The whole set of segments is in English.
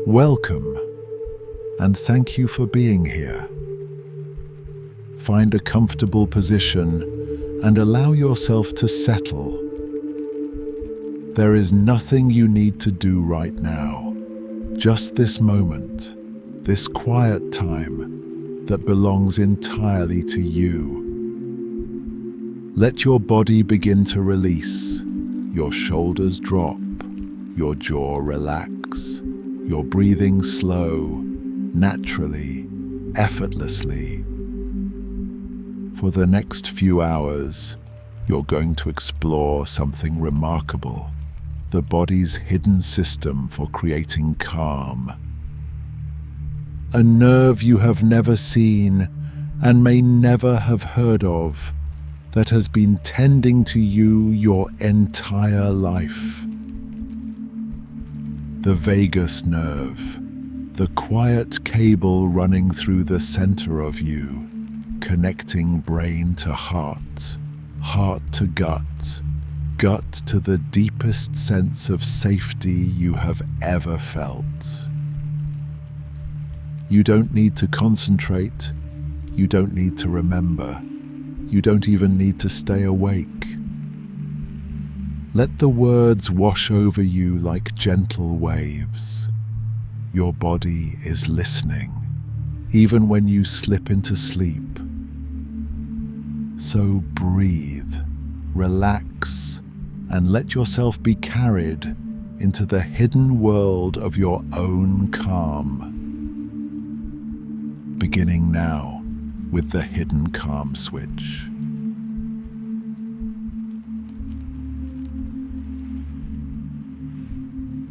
Welcome, and thank you for being here. Find a comfortable position and allow yourself to settle. There is nothing you need to do right now, just this moment, this quiet time that belongs entirely to you. Let your body begin to release, your shoulders drop, your jaw relax, your breathing slow, naturally, effortlessly. For the next few hours, you're going to explore something remarkable, the body's hidden system for creating calm. A nerve you have never seen and may never have heard of that has been tending to you your entire life. The vagus nerve, the quiet cable running through the center of you, connecting brain to heart, heart to gut, gut to the deepest sense of safety you have ever felt. You don't need to concentrate, you don't need to remember, you don't even need to stay awake. Let the words wash over you like gentle waves. Your body is listening, even when you slip into sleep. So breathe, relax, and let yourself be carried into the hidden world of your own calm. Beginning now with the hidden calm switch.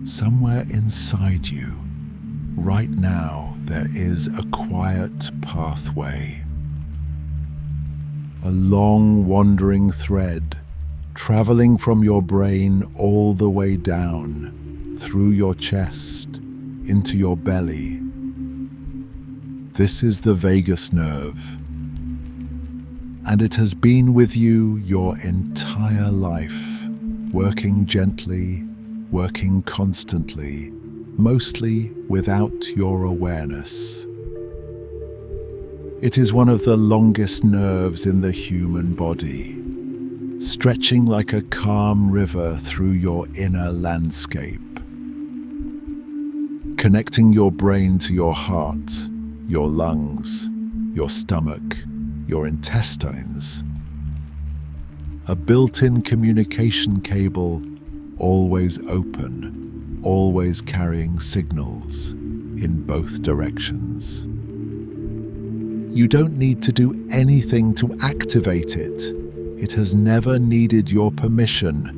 Somewhere inside you, right now, there is a quiet pathway. A long wandering thread, traveling from your brain all the way down, through your chest, into your belly. This is the vagus nerve, and it has been with you your entire life, working gently, working constantly, mostly without your awareness. It is one of the longest nerves in the human body, stretching like a calm river through your inner landscape, connecting your brain to your heart, your lungs, your stomach, your intestines. A built-in communication cable, always open, always carrying signals in both directions. You don't need to do anything to activate it. It has never needed your permission.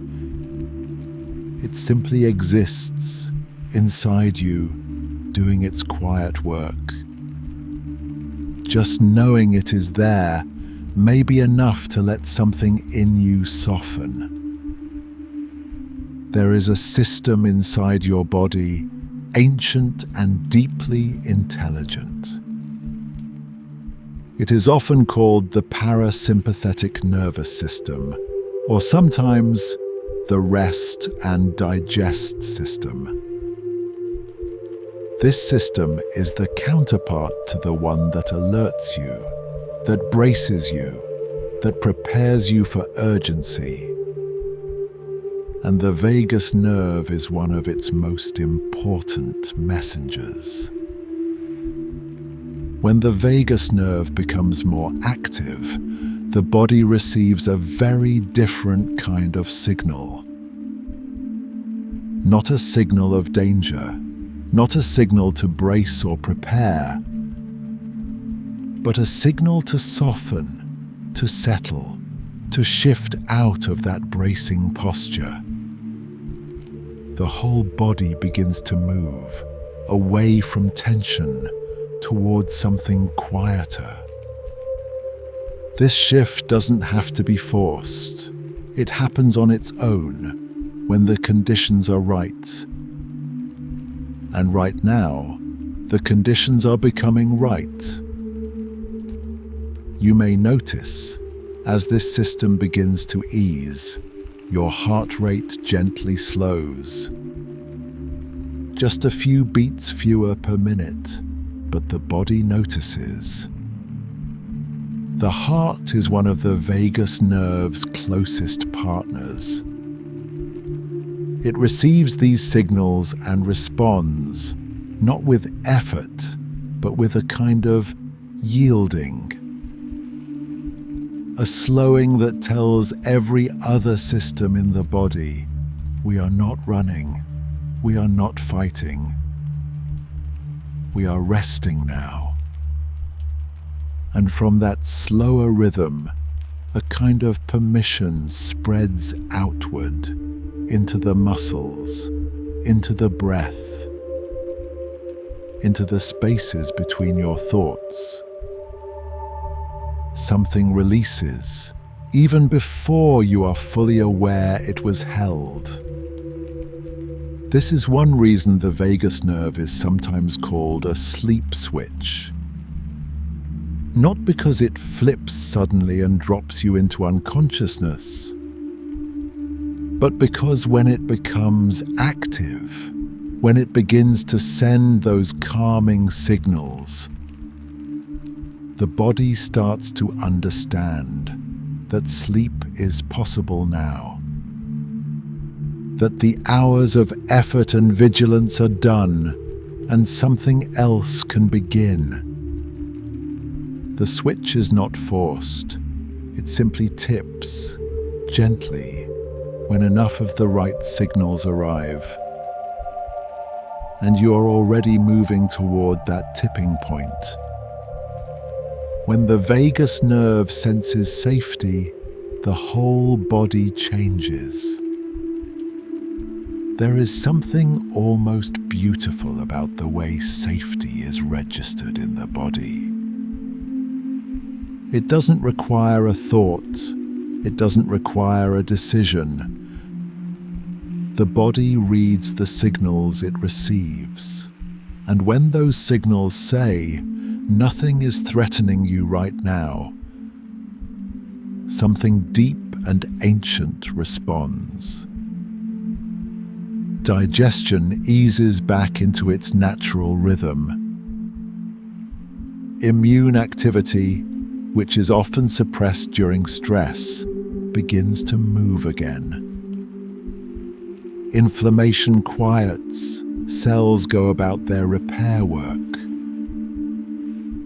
It simply exists inside you, doing its quiet work. Just knowing it is there may be enough to let something in you soften. There is a system inside your body, ancient and deeply intelligent. It is often called the parasympathetic nervous system, or sometimes the rest and digest system. This system is the counterpart to the one that alerts you, that braces you, that prepares you for urgency. And the vagus nerve is one of its most important messengers. When the vagus nerve becomes more active, the body receives a very different kind of signal. Not a signal of danger, not a signal to brace or prepare, but a signal to soften, to settle, to shift out of that bracing posture. The whole body begins to move, away from tension, towards something quieter. This shift doesn't have to be forced. It happens on its own, when the conditions are right. And right now, the conditions are becoming right. You may notice, as this system begins to ease, your heart rate gently slows. just a few beats fewer per minute, but the body notices. The heart is one of the vagus nerve's closest partners. It receives these signals and responds, not with effort, but with a kind of yielding. A slowing that tells every other system in the body, we are not running, we are not fighting, we are resting now. And from that slower rhythm, a kind of permission spreads outward into the muscles, into the breath, into the spaces between your thoughts. Something releases, even before you are fully aware it was held. This is one reason the vagus nerve is sometimes called a sleep switch. Not because it flips suddenly and drops you into unconsciousness, but because when it becomes active, when it begins to send those calming signals, the body starts to understand that sleep is possible now, that the hours of effort and vigilance are done and something else can begin. The switch is not forced, it simply tips, gently, when enough of the right signals arrive. And you are already moving toward that tipping point. When the vagus nerve senses safety, the whole body changes. There is something almost beautiful about the way safety is registered in the body. It doesn't require a thought, it doesn't require a decision. The body reads the signals it receives, and when those signals say, "Nothing is threatening you right now," something deep and ancient responds. Digestion eases back into its natural rhythm. Immune activity, which is often suppressed during stress, begins to move again. Inflammation quiets, cells go about their repair work.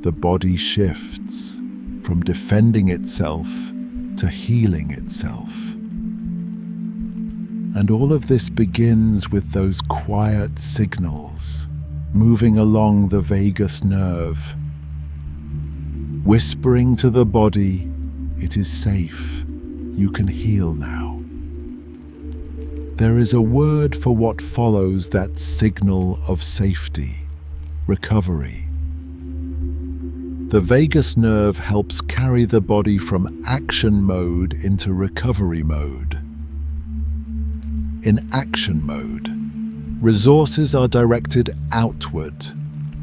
The body shifts from defending itself to healing itself. And all of this begins with those quiet signals moving along the vagus nerve, whispering to the body, "It is safe, you can heal now." There is a word for what follows that signal of safety, recovery. The vagus nerve helps carry the body from action mode into recovery mode. In action mode, resources are directed outward,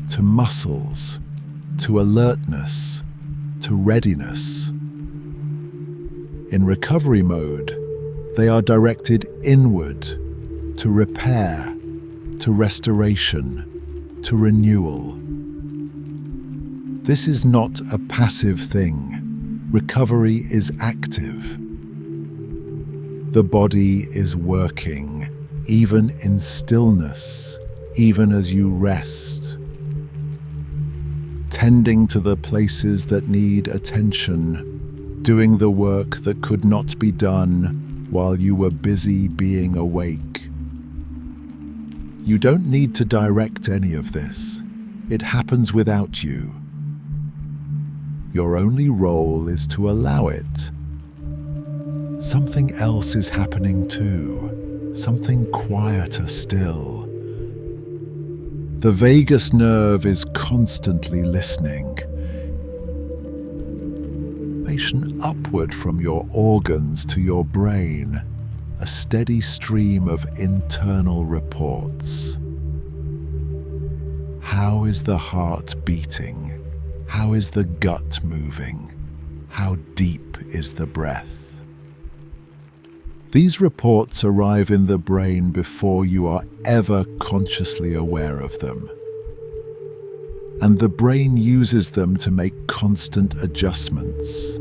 to muscles, to alertness, to readiness. In recovery mode, they are directed inward, to repair, to restoration, to renewal. This is not a passive thing. Recovery is active. The body is working, even in stillness, even as you rest, tending to the places that need attention, doing the work that could not be done while you were busy being awake. You don't need to direct any of this. It happens without you. Your only role is to allow it. Something else is happening too, something quieter still. The vagus nerve is constantly listening. Information upward from your organs to your brain, a steady stream of internal reports. How is the heart beating? How is the gut moving? How deep is the breath? These reports arrive in the brain before you are ever consciously aware of them. And the brain uses them to make constant adjustments,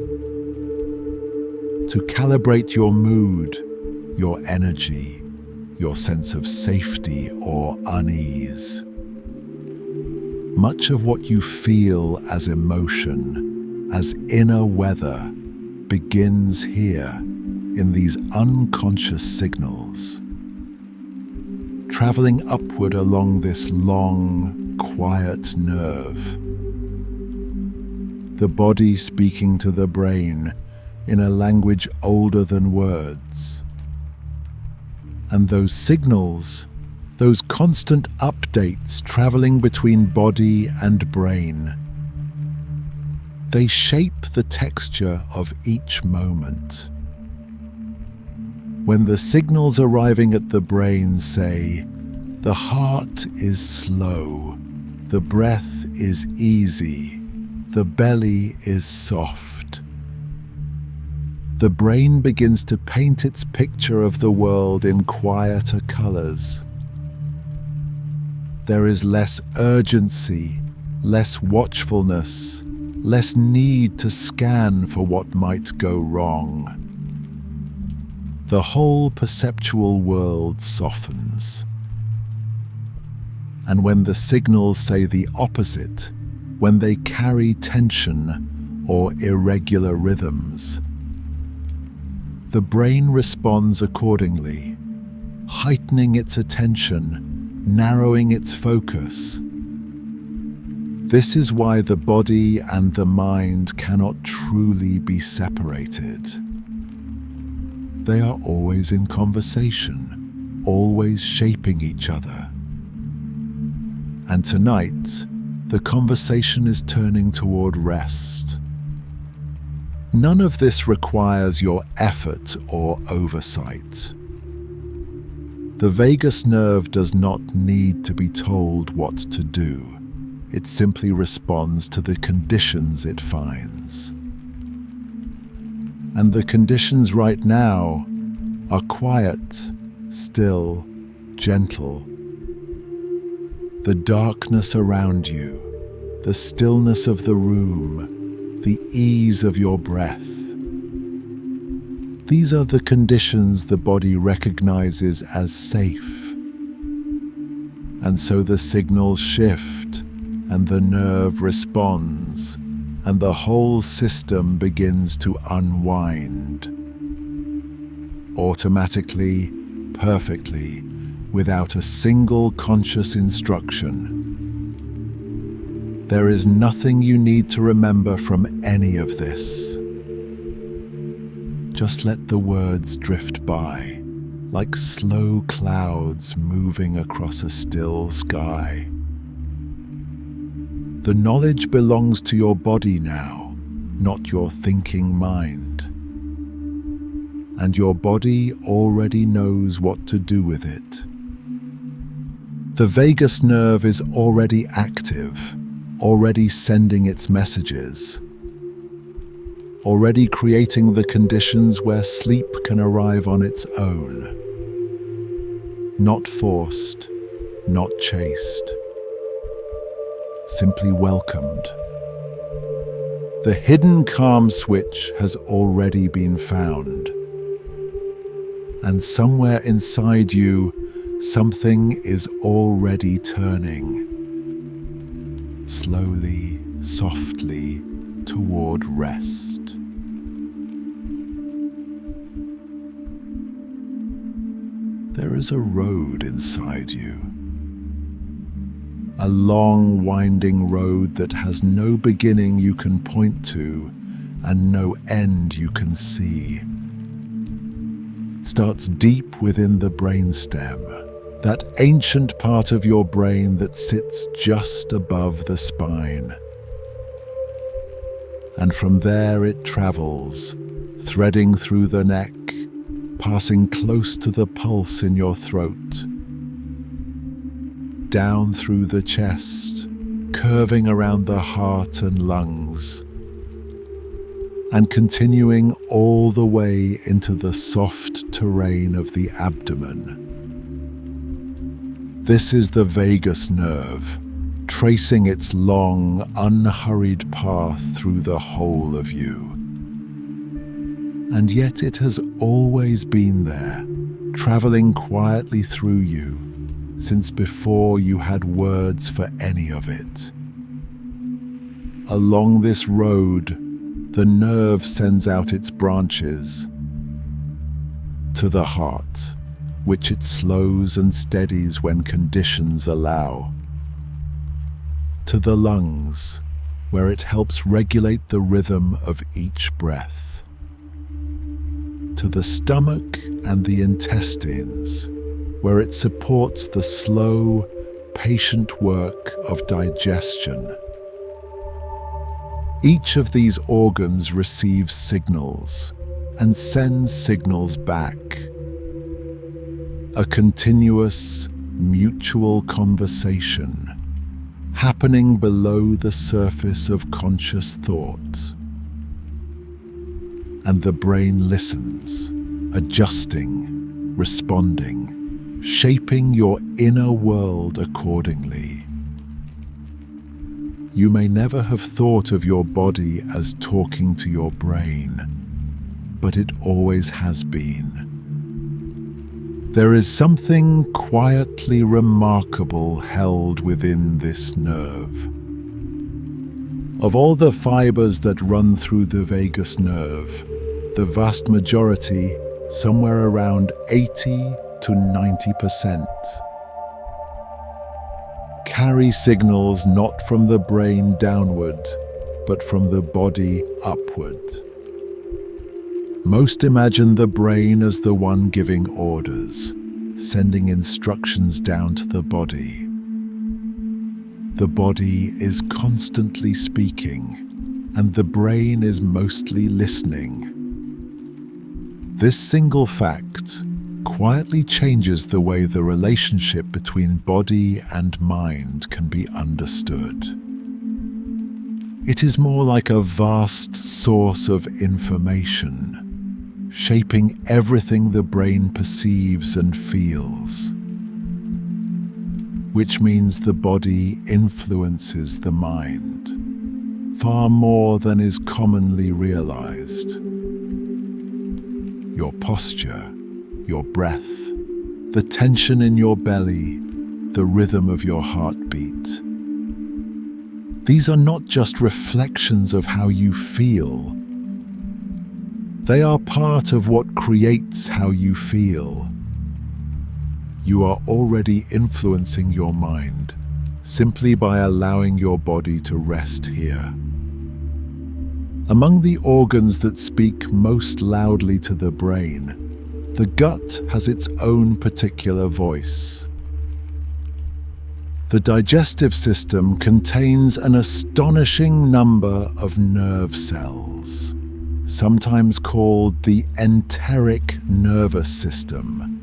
to calibrate your mood, your energy, your sense of safety or unease. Much of what you feel as emotion, as inner weather, begins here in these unconscious signals, traveling upward along this long, quiet nerve. The body speaking to the brain in a language older than words. And those signals, those constant updates traveling between body and brain, they shape the texture of each moment. When the signals arriving at the brain say, the heart is slow, the breath is easy, the belly is soft, the brain begins to paint its picture of the world in quieter colors. There is less urgency, less watchfulness, less need to scan for what might go wrong. The whole perceptual world softens. And when the signals say the opposite, when they carry tension or irregular rhythms, the brain responds accordingly, heightening its attention, narrowing its focus. This is why the body and the mind cannot truly be separated. They are always in conversation, always shaping each other. And tonight, the conversation is turning toward rest. None of this requires your effort or oversight. The vagus nerve does not need to be told what to do. It simply responds to the conditions it finds. And the conditions right now are quiet, still, gentle. The darkness around you, the stillness of the room, the ease of your breath. These are the conditions the body recognizes as safe. And so the signals shift, and the nerve responds, and the whole system begins to unwind. Automatically, perfectly, without a single conscious instruction. There is nothing you need to remember from any of this. Just let the words drift by, like slow clouds moving across a still sky. The knowledge belongs to your body now, not your thinking mind. And your body already knows what to do with it. The vagus nerve is already active, already sending its messages, already creating the conditions where sleep can arrive on its own. Not forced, not chased. Simply welcomed. The hidden calm switch has already been found. And somewhere inside you, something is already turning. Slowly, softly, toward rest. There is a road inside you. A long, winding road that has no beginning you can point to and no end you can see. It starts deep within the brainstem, that ancient part of your brain that sits just above the spine. And from there it travels, threading through the neck, passing close to the pulse in your throat, down through the chest, curving around the heart and lungs, and continuing all the way into the soft terrain of the abdomen. This is the vagus nerve, tracing its long, unhurried path through the whole of you. And yet it has always been there, traveling quietly through you, since before you had words for any of it. Along this road, the nerve sends out its branches to the heart, which it slows and steadies when conditions allow, to the lungs, where it helps regulate the rhythm of each breath, to the stomach and the intestines, where it supports the slow, patient work of digestion. Each of these organs receives signals and sends signals back. A continuous, mutual conversation happening below the surface of conscious thought. And the brain listens, adjusting, responding, shaping your inner world accordingly. You may never have thought of your body as talking to your brain, but it always has been. There is something quietly remarkable held within this nerve. Of all the fibers that run through the vagus nerve, the vast majority, somewhere around 80 to 90%, carry signals not from the brain downward, but from the body upward. Most imagine the brain as the one giving orders, sending instructions down to the body. The body is constantly speaking, and the brain is mostly listening. This single fact quietly changes the way the relationship between body and mind can be understood. It is more like a vast source of information, shaping everything the brain perceives and feels, which means the body influences the mind far more than is commonly realized. Your posture, your breath, the tension in your belly, the rhythm of your heartbeat. These are not just reflections of how you feel. They are part of what creates how you feel. You are already influencing your mind simply by allowing your body to rest here. Among the organs that speak most loudly to the brain, the gut has its own particular voice. The digestive system contains an astonishing number of nerve cells, sometimes called the enteric nervous system,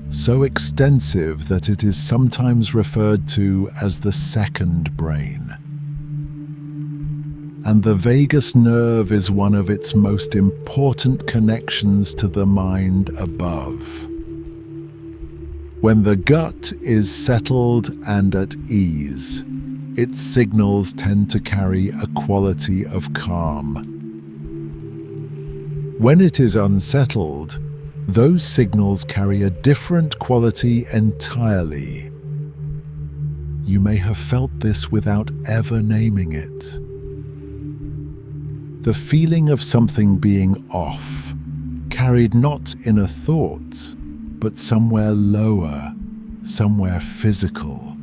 so extensive that it is sometimes referred to as the second brain. And the vagus nerve is one of its most important connections to the mind above. When the gut is settled and at ease, its signals tend to carry a quality of calm. When it is unsettled, those signals carry a different quality entirely. You may have felt this without ever naming it. The feeling of something being off, carried not in a thought, but somewhere lower, somewhere physical.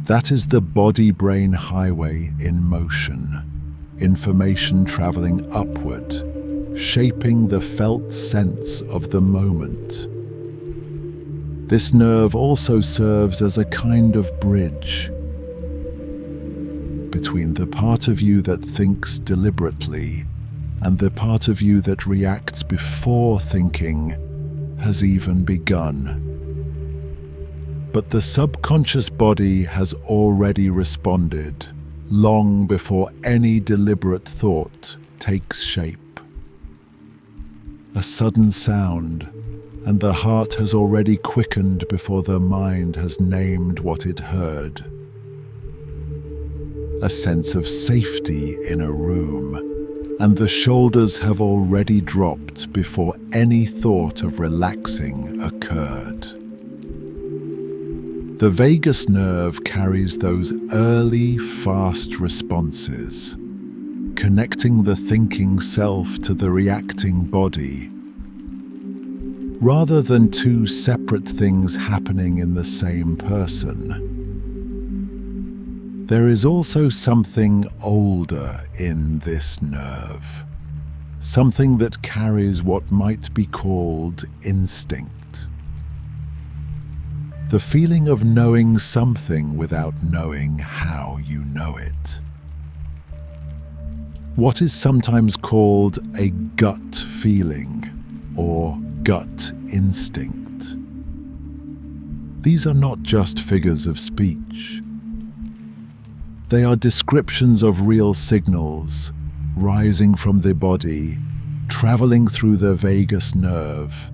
That is the body-brain highway in motion, information traveling upward, shaping the felt sense of the moment. This nerve also serves as a kind of bridge between the part of you that thinks deliberately and the part of you that reacts before thinking has even begun. But the subconscious body has already responded, long before any deliberate thought takes shape. a sudden sound, and the heart has already quickened before the mind has named what it heard. A sense of safety in a room, and the shoulders have already dropped before any thought of relaxing occurred. The vagus nerve carries those early, fast responses, connecting the thinking self to the reacting body, rather than two separate things happening in the same person. There is also something older in this nerve, something that carries what might be called instinct. The feeling of knowing something without knowing how you know it. What is sometimes called a gut feeling or gut instinct. These are not just figures of speech. They are descriptions of real signals rising from the body, traveling through the vagus nerve,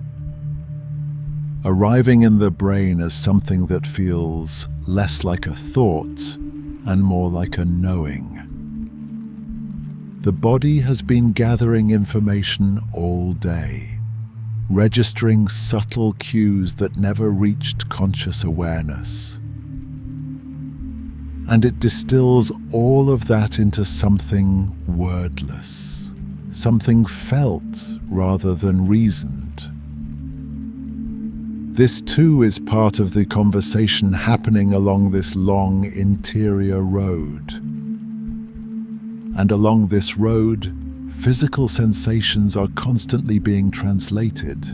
arriving in the brain as something that feels less like a thought and more like a knowing. The body has been gathering information all day, registering subtle cues that never reached conscious awareness. And it distills all of that into something wordless, something felt rather than reasoned. This too is part of the conversation happening along this long interior road. And along this road, physical sensations are constantly being translated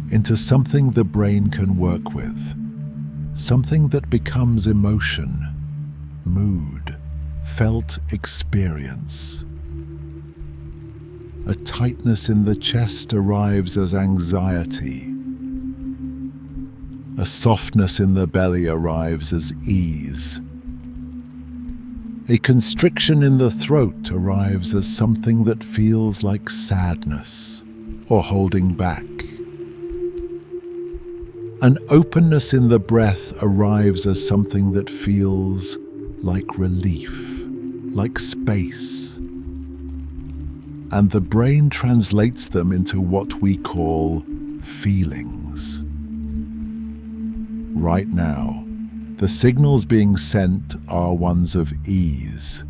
into something the brain can work with. Something that becomes emotion, mood, felt experience. A tightness in the chest arrives as anxiety. A softness in the belly arrives as ease. A constriction in the throat arrives as something that feels like sadness or holding back. An openness in the breath arrives as something that feels like relief, like space. And the brain translates them into what we call feelings. Right now, the signals being sent are ones of ease.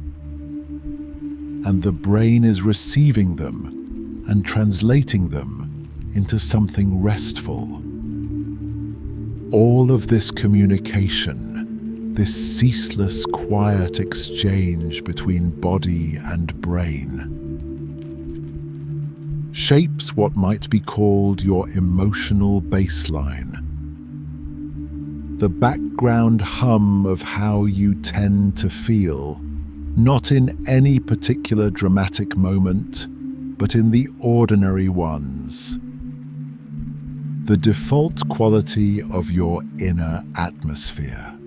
And the brain is receiving them and translating them into something restful. All of this communication, this ceaseless, quiet exchange between body and brain, shapes what might be called your emotional baseline. The background hum of how you tend to feel, not in any particular dramatic moment, but in the ordinary ones. The default quality of your inner atmosphere,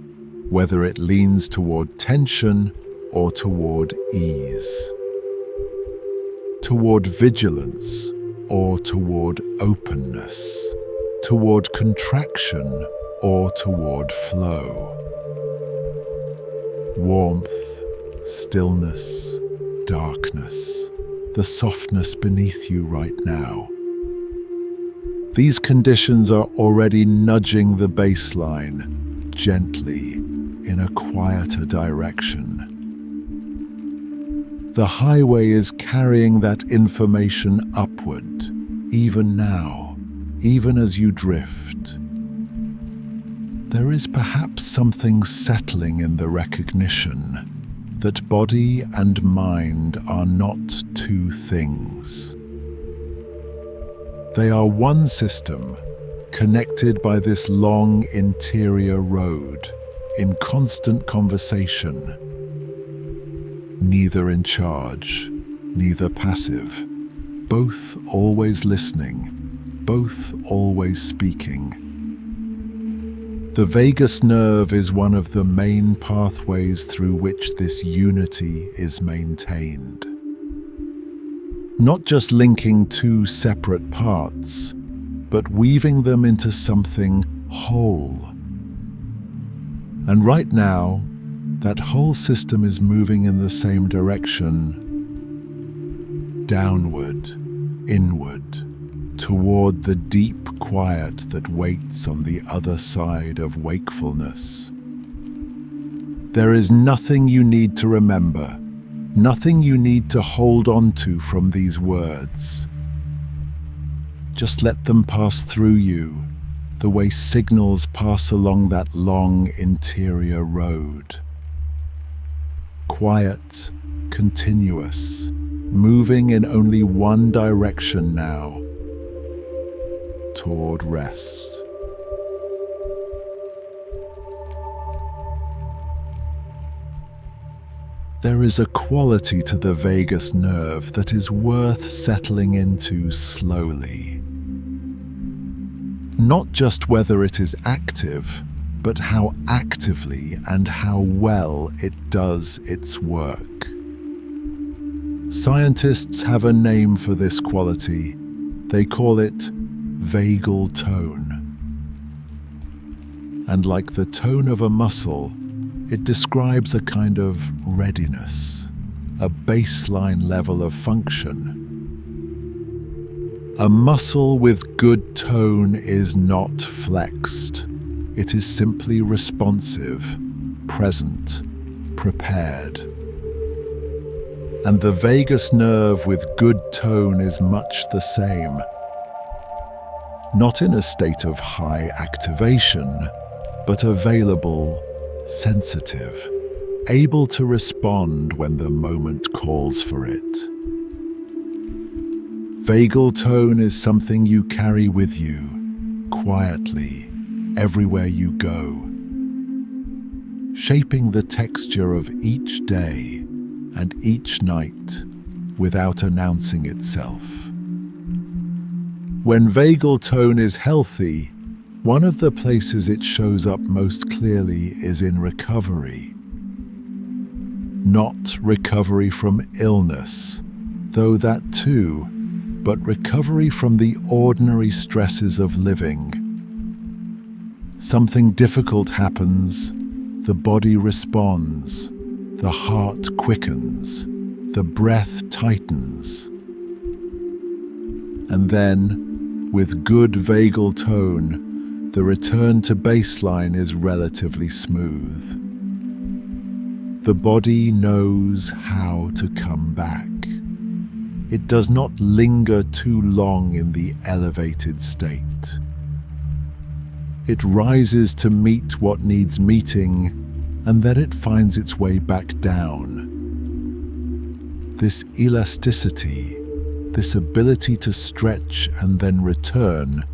whether it leans toward tension or toward ease, toward vigilance or toward openness, toward contraction or toward flow. Warmth, stillness, darkness, the softness beneath you right now. These conditions are already nudging the baseline gently in a quieter direction. The highway is carrying that information upward, even now, even as you drift. There is perhaps something settling in the recognition that body and mind are not two things. They are one system, connected by this long interior road, in constant conversation. Neither in charge, neither passive, both always listening, both always speaking. The vagus nerve is one of the main pathways through which this unity is maintained. Not just linking two separate parts, but weaving them into something whole. And right now, that whole system is moving in the same direction, downward, inward, toward the deep quiet that waits on the other side of wakefulness. There is nothing you need to remember, nothing you need to hold on to from these words. Just let them pass through you, the way signals pass along that long interior road. Quiet, continuous, moving in only one direction now, toward rest. There is a quality to the vagus nerve that is worth settling into slowly. Not just whether it is active, but how actively and how well it does its work. Scientists have a name for this quality. They call it vagal tone. And like the tone of a muscle, it describes a kind of readiness, a baseline level of function. A muscle with good tone is not flexed. It is simply responsive, present, prepared. And the vagus nerve with good tone is much the same. Not in a state of high activation, but available, sensitive, able to respond when the moment calls for it. Vagal tone is something you carry with you, quietly, everywhere you go, shaping the texture of each day and each night without announcing itself. When vagal tone is healthy, one of the places it shows up most clearly is in recovery. Not recovery from illness, though that too, but recovery from the ordinary stresses of living. Something difficult happens, the body responds, the heart quickens, the breath tightens. And then, with good vagal tone, the return to baseline is relatively smooth. The body knows how to come back. It does not linger too long in the elevated state. It rises to meet what needs meeting, and then it finds its way back down. This elasticity, this ability to stretch and then return,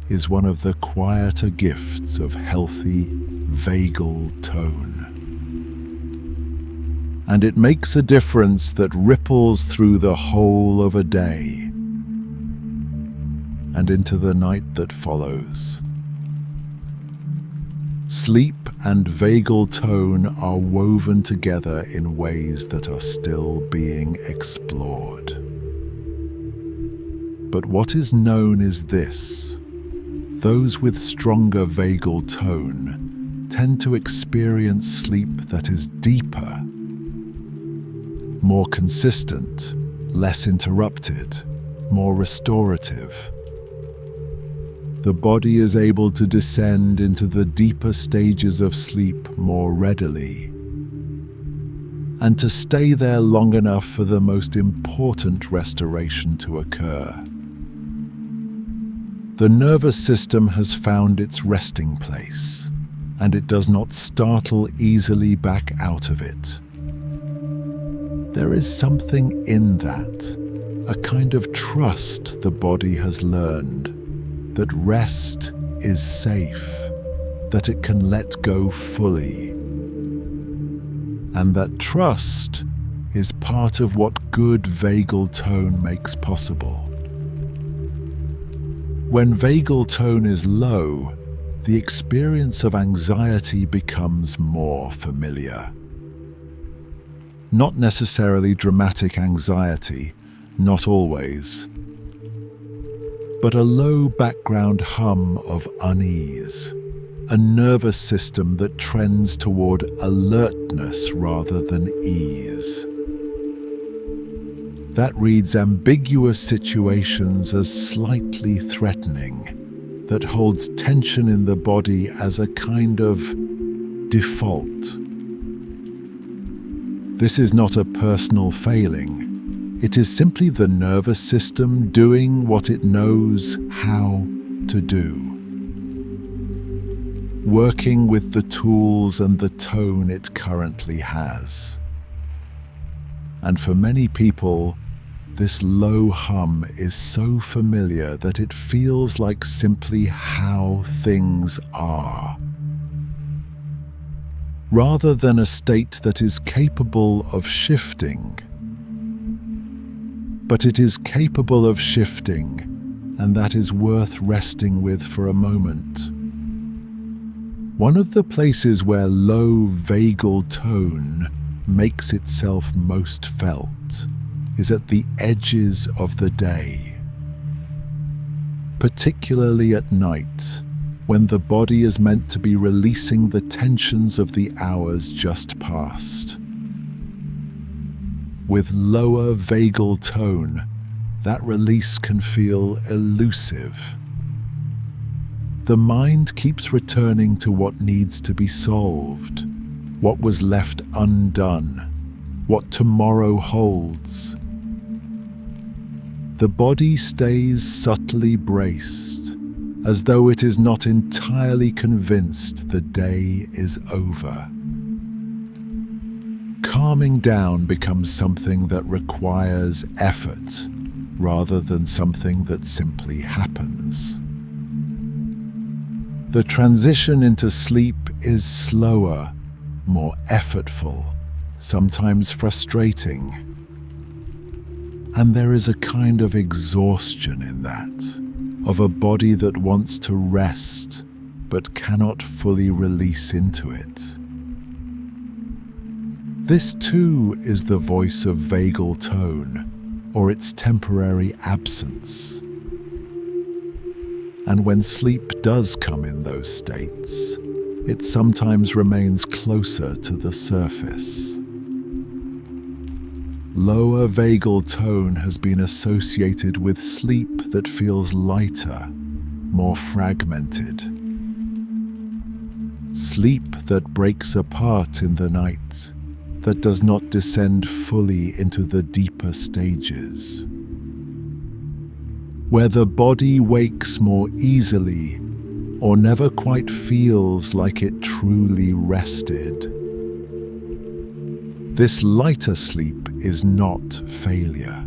is one of the quieter gifts of healthy, vagal tone. And it makes a difference that ripples through the whole of a day and into the night that follows. Sleep and vagal tone are woven together in ways that are still being explored. But what is known is this: those with stronger vagal tone tend to experience sleep that is deeper, more consistent, less interrupted, more restorative. The body is able to descend into the deeper stages of sleep more readily, and to stay there long enough for the most important restoration to occur. The nervous system has found its resting place, and it does not startle easily back out of it. There is something in that, a kind of trust the body has learned, that rest is safe, that it can let go fully. And that trust is part of what good vagal tone makes possible. When vagal tone is low, the experience of anxiety becomes more familiar. Not necessarily dramatic anxiety, not always, but a low background hum of unease, a nervous system that trends toward alertness rather than ease. That reads ambiguous situations as slightly threatening, that holds tension in the body as a kind of default. This is not a personal failing. It is simply the nervous system doing what it knows how to do, working with the tools and the tone it currently has. And for many people, this low hum is so familiar that it feels like simply how things are, rather than a state that is capable of shifting. But it is capable of shifting, and that is worth resting with for a moment. One of the places where low vagal tone makes itself most felt is at the edges of the day, particularly at night, when the body is meant to be releasing the tensions of the hours just past. With lower vagal tone, that release can feel elusive. The mind keeps returning to what needs to be solved, what was left undone, what tomorrow holds. The body stays subtly braced, as though it is not entirely convinced the day is over. Calming down becomes something that requires effort, rather than something that simply happens. The transition into sleep is slower, more effortful, sometimes frustrating. And there is a kind of exhaustion in that, of a body that wants to rest but cannot fully release into it. This too is the voice of vagal tone, or its temporary absence. And when sleep does come in those states, it sometimes remains closer to the surface. Lower vagal tone has been associated with sleep that feels lighter, more fragmented. Sleep that breaks apart in the night, that does not descend fully into the deeper stages. Where the body wakes more easily, or never quite feels like it truly rested. This lighter sleep is not failure.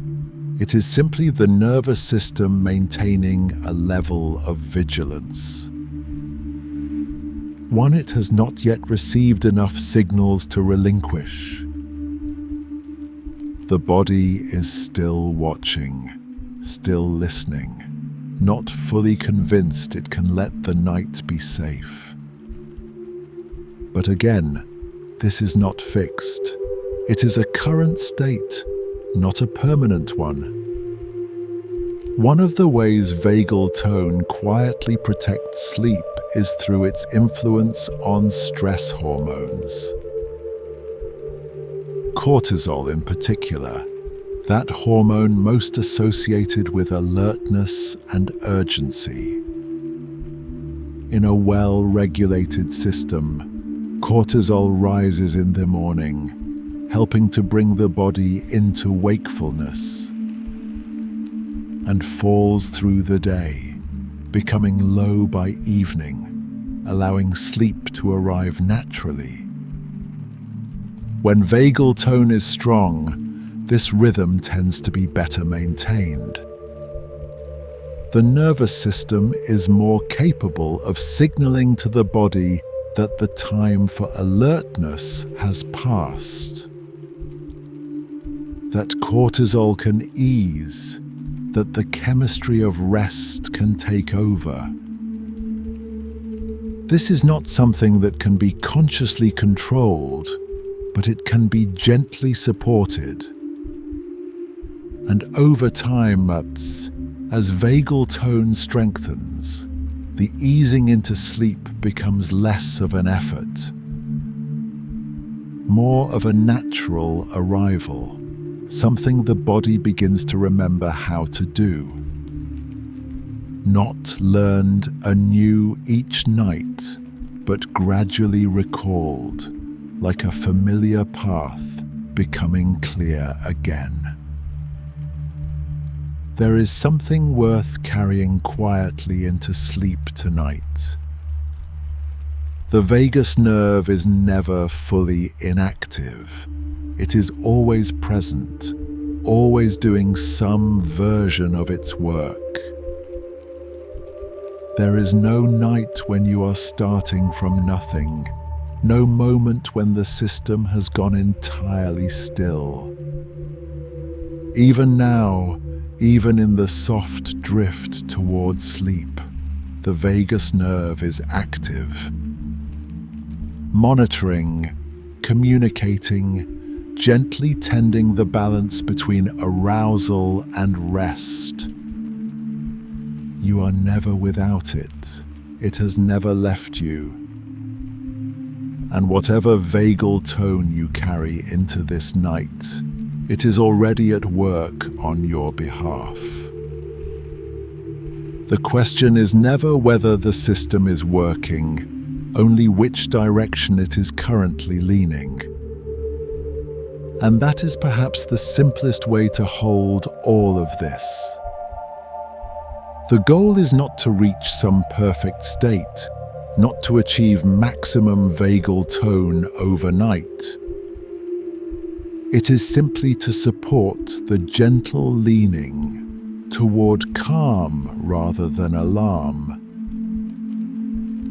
It is simply the nervous system maintaining a level of vigilance. One it has not yet received enough signals to relinquish. The body is still watching, still listening, not fully convinced it can let the night be safe. But again, this is not fixed. It is a current state, not a permanent one. One of the ways vagal tone quietly protects sleep is through its influence on stress hormones. Cortisol in particular, that hormone most associated with alertness and urgency. In a well-regulated system, cortisol rises in the morning, helping to bring the body into wakefulness, and falls through the day, becoming low by evening, allowing sleep to arrive naturally. When vagal tone is strong, this rhythm tends to be better maintained. The nervous system is more capable of signaling to the body that the time for alertness has passed, that cortisol can ease, that the chemistry of rest can take over. This is not something that can be consciously controlled, but it can be gently supported. And over time, as vagal tone strengthens, the easing into sleep becomes less of an effort, more of a natural arrival, something the body begins to remember how to do. Not learned anew each night, but gradually recalled, like a familiar path becoming clear again. There is something worth carrying quietly into sleep tonight. The vagus nerve is never fully inactive. It is always present, always doing some version of its work. There is no night when you are starting from nothing, no moment when the system has gone entirely still. Even now, even in the soft drift towards sleep, the vagus nerve is active, monitoring, communicating, gently tending the balance between arousal and rest. You are never without it. It has never left you. And whatever vagal tone you carry into this night, it is already at work on your behalf. The question is never whether the system is working, only which direction it is currently leaning. And that is perhaps the simplest way to hold all of this. The goal is not to reach some perfect state, not to achieve maximum vagal tone overnight. It is simply to support the gentle leaning toward calm rather than alarm,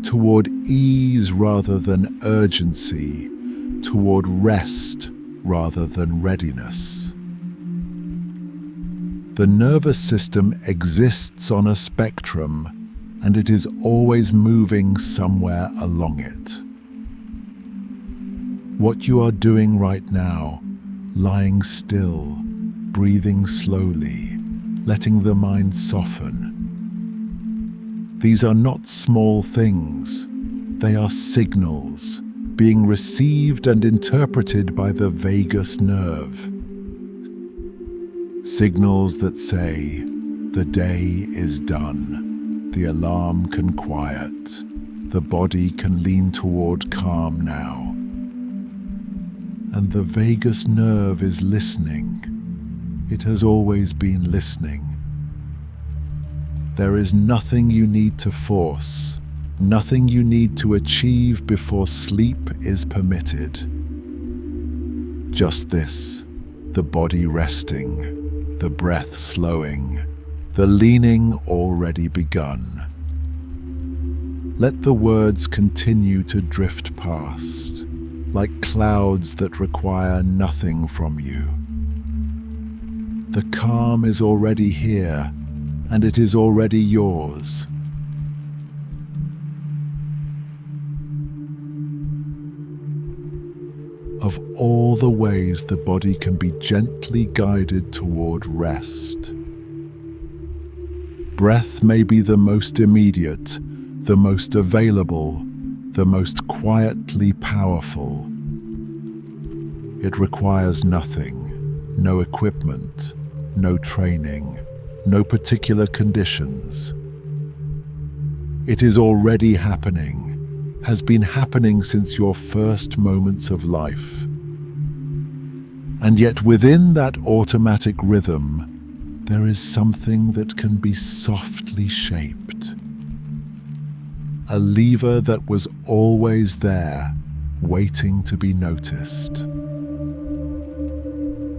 toward ease rather than urgency, toward rest rather than readiness. The nervous system exists on a spectrum, and it is always moving somewhere along it. What you are doing right now, lying still, breathing slowly, letting the mind soften. These are not small things. They are signals being received and interpreted by the vagus nerve. Signals that say, the day is done, the alarm can quiet, the body can lean toward calm now. And the vagus nerve is listening. It has always been listening. There is nothing you need to force, nothing you need to achieve before sleep is permitted. Just this, the body resting, the breath slowing, the leaning already begun. Let the words continue to drift past, like clouds that require nothing from you. The calm is already here, and it is already yours. Of all the ways the body can be gently guided toward rest, breath may be the most immediate, the most available, the most quietly powerful. It requires nothing, no equipment, no training, no particular conditions. It is already happening, has been happening since your first moments of life. And yet within that automatic rhythm, there is something that can be softly shaped. A lever that was always there, waiting to be noticed.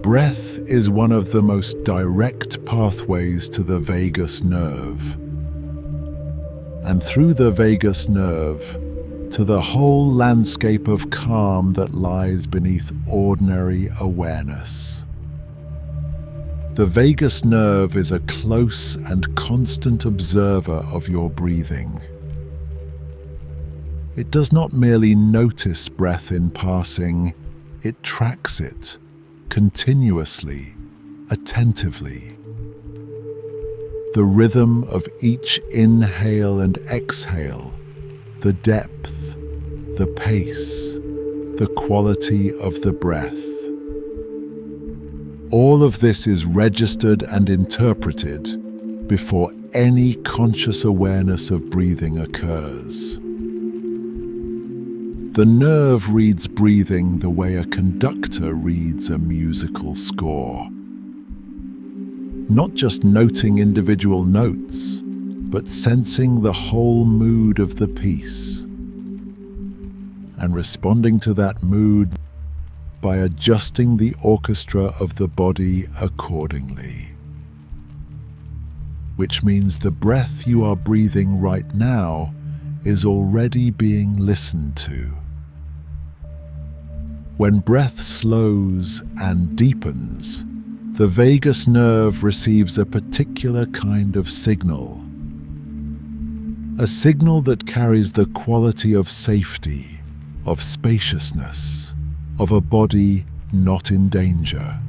Breath is one of the most direct pathways to the vagus nerve. And through the vagus nerve, to the whole landscape of calm that lies beneath ordinary awareness. The vagus nerve is a close and constant observer of your breathing. It does not merely notice breath in passing, it tracks it continuously, attentively. The rhythm of each inhale and exhale, the depth, the pace, the quality of the breath. All of this is registered and interpreted before any conscious awareness of breathing occurs. The nerve reads breathing the way a conductor reads a musical score. Not just noting individual notes, but sensing the whole mood of the piece and responding to that mood by adjusting the orchestra of the body accordingly. Which means the breath you are breathing right now is already being listened to. When breath slows and deepens, the vagus nerve receives a particular kind of signal. A signal that carries the quality of safety, of spaciousness, of a body not in danger.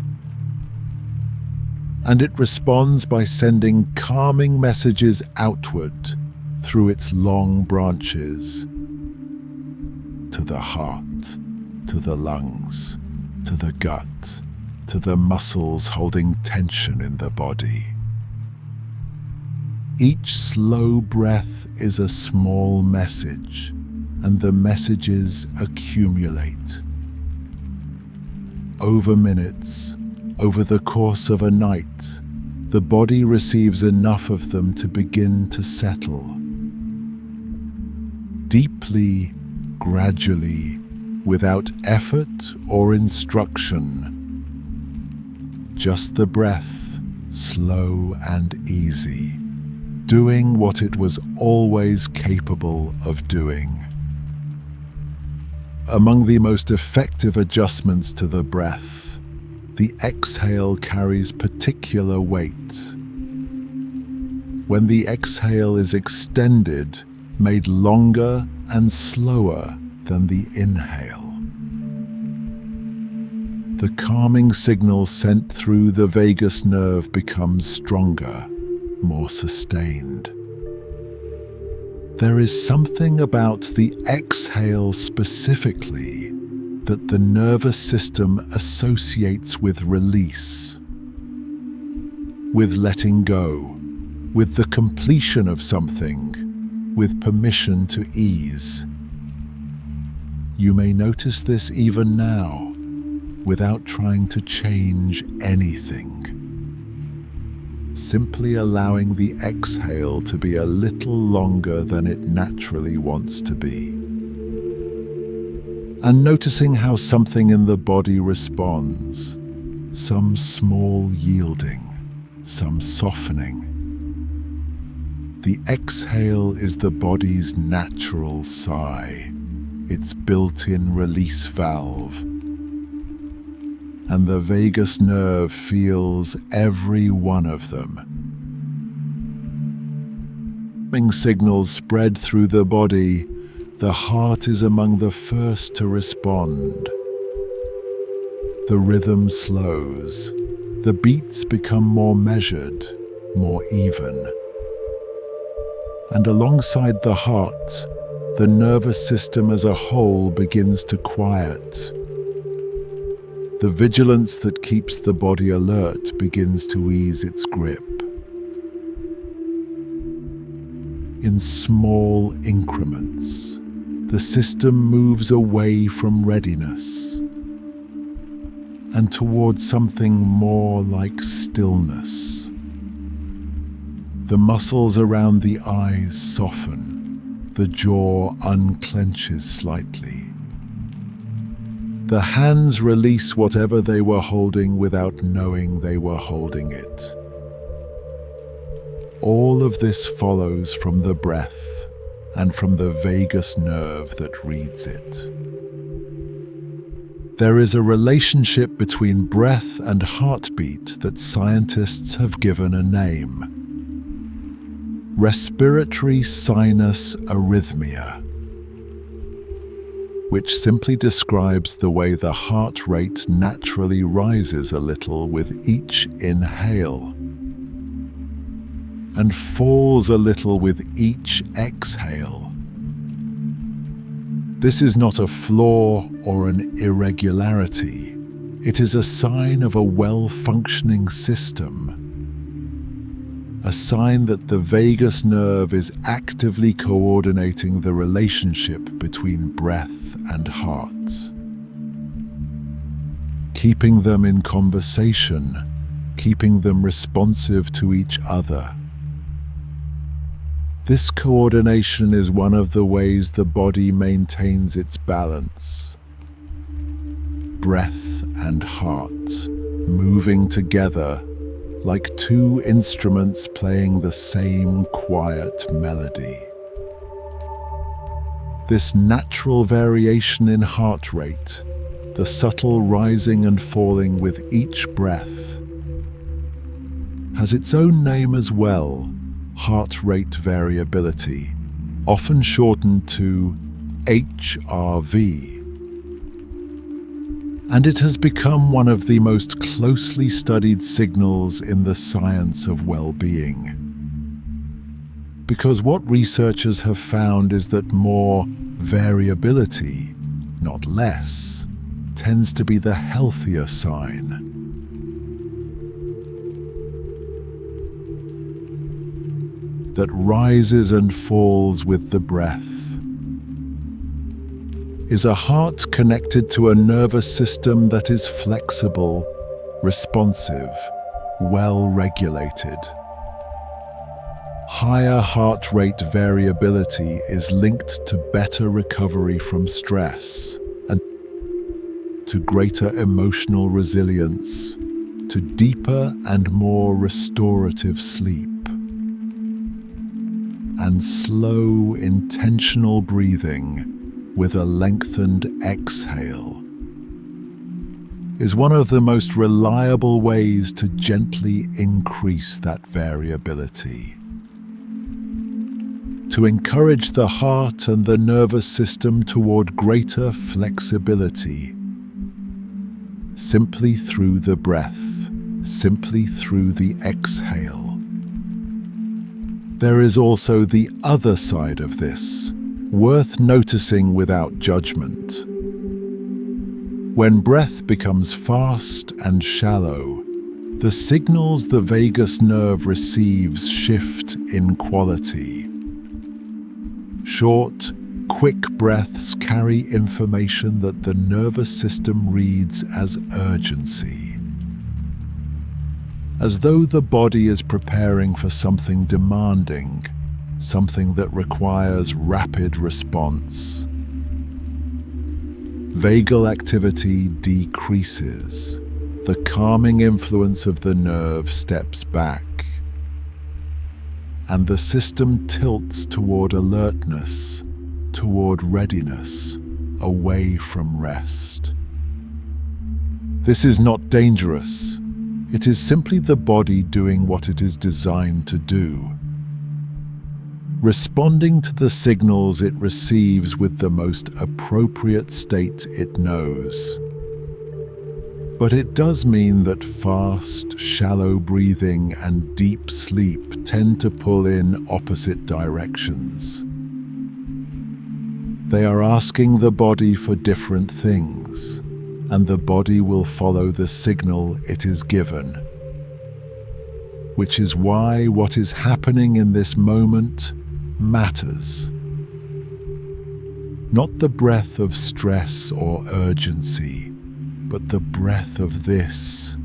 And it responds by sending calming messages outward through its long branches to the heart, to the lungs, to the gut, to the muscles holding tension in the body. Each slow breath is a small message, and the messages accumulate. Over minutes, over the course of a night, the body receives enough of them to begin to settle. Deeply, gradually, without effort or instruction. Just the breath, slow and easy, doing what it was always capable of doing. Among the most effective adjustments to the breath, the exhale carries particular weight. When the exhale is extended, made longer and slower than the inhale, the calming signal sent through the vagus nerve becomes stronger, more sustained. There is something about the exhale specifically that the nervous system associates with release, with letting go, with the completion of something, with permission to ease. You may notice this even now, without trying to change anything. Simply allowing the exhale to be a little longer than it naturally wants to be. And noticing how something in the body responds, some small yielding, some softening. The exhale is the body's natural sigh, its built-in release valve. And the vagus nerve feels every one of them. Signals spread through the body. The heart is among the first to respond. The rhythm slows. The beats become more measured, more even. And alongside the heart, the nervous system as a whole begins to quiet. The vigilance that keeps the body alert begins to ease its grip. In small increments, the system moves away from readiness and towards something more like stillness. The muscles around the eyes soften, the jaw unclenches slightly. The hands release whatever they were holding without knowing they were holding it. All of this follows from the breath and from the vagus nerve that reads it. There is a relationship between breath and heartbeat that scientists have given a name: respiratory sinus arrhythmia, which simply describes the way the heart rate naturally rises a little with each inhale and falls a little with each exhale. This is not a flaw or an irregularity. It is a sign of a well-functioning system, a sign that the vagus nerve is actively coordinating the relationship between breath and heart, keeping them in conversation, keeping them responsive to each other. This coordination is one of the ways the body maintains its balance. Breath and heart moving together like two instruments playing the same quiet melody. This natural variation in heart rate, the subtle rising and falling with each breath, has its own name as well: heart rate variability, often shortened to HRV. And it has become one of the most closely studied signals in the science of well-being. Because what researchers have found is that more variability, not less, tends to be the healthier sign. That rises and falls with the breath is a heart connected to a nervous system that is flexible, responsive, well-regulated. Higher heart rate variability is linked to better recovery from stress and to greater emotional resilience, to deeper and more restorative sleep. And slow, intentional breathing with a lengthened exhale is one of the most reliable ways to gently increase that variability. To encourage the heart and the nervous system toward greater flexibility, simply through the breath, simply through the exhale. There is also the other side of this, worth noticing without judgment. When breath becomes fast and shallow, the signals the vagus nerve receives shift in quality. Short, quick breaths carry information that the nervous system reads as urgency, as though the body is preparing for something demanding, something that requires rapid response. Vagal activity decreases. The calming influence of the nerve steps back, and the system tilts toward alertness, toward readiness, away from rest. This is not dangerous. It is simply the body doing what it is designed to do, responding to the signals it receives with the most appropriate state it knows. But it does mean that fast, shallow breathing and deep sleep tend to pull in opposite directions. They are asking the body for different things, and the body will follow the signal it is given. Which is why what is happening in this moment matters. Not the breath of stress or urgency, but the breath of this,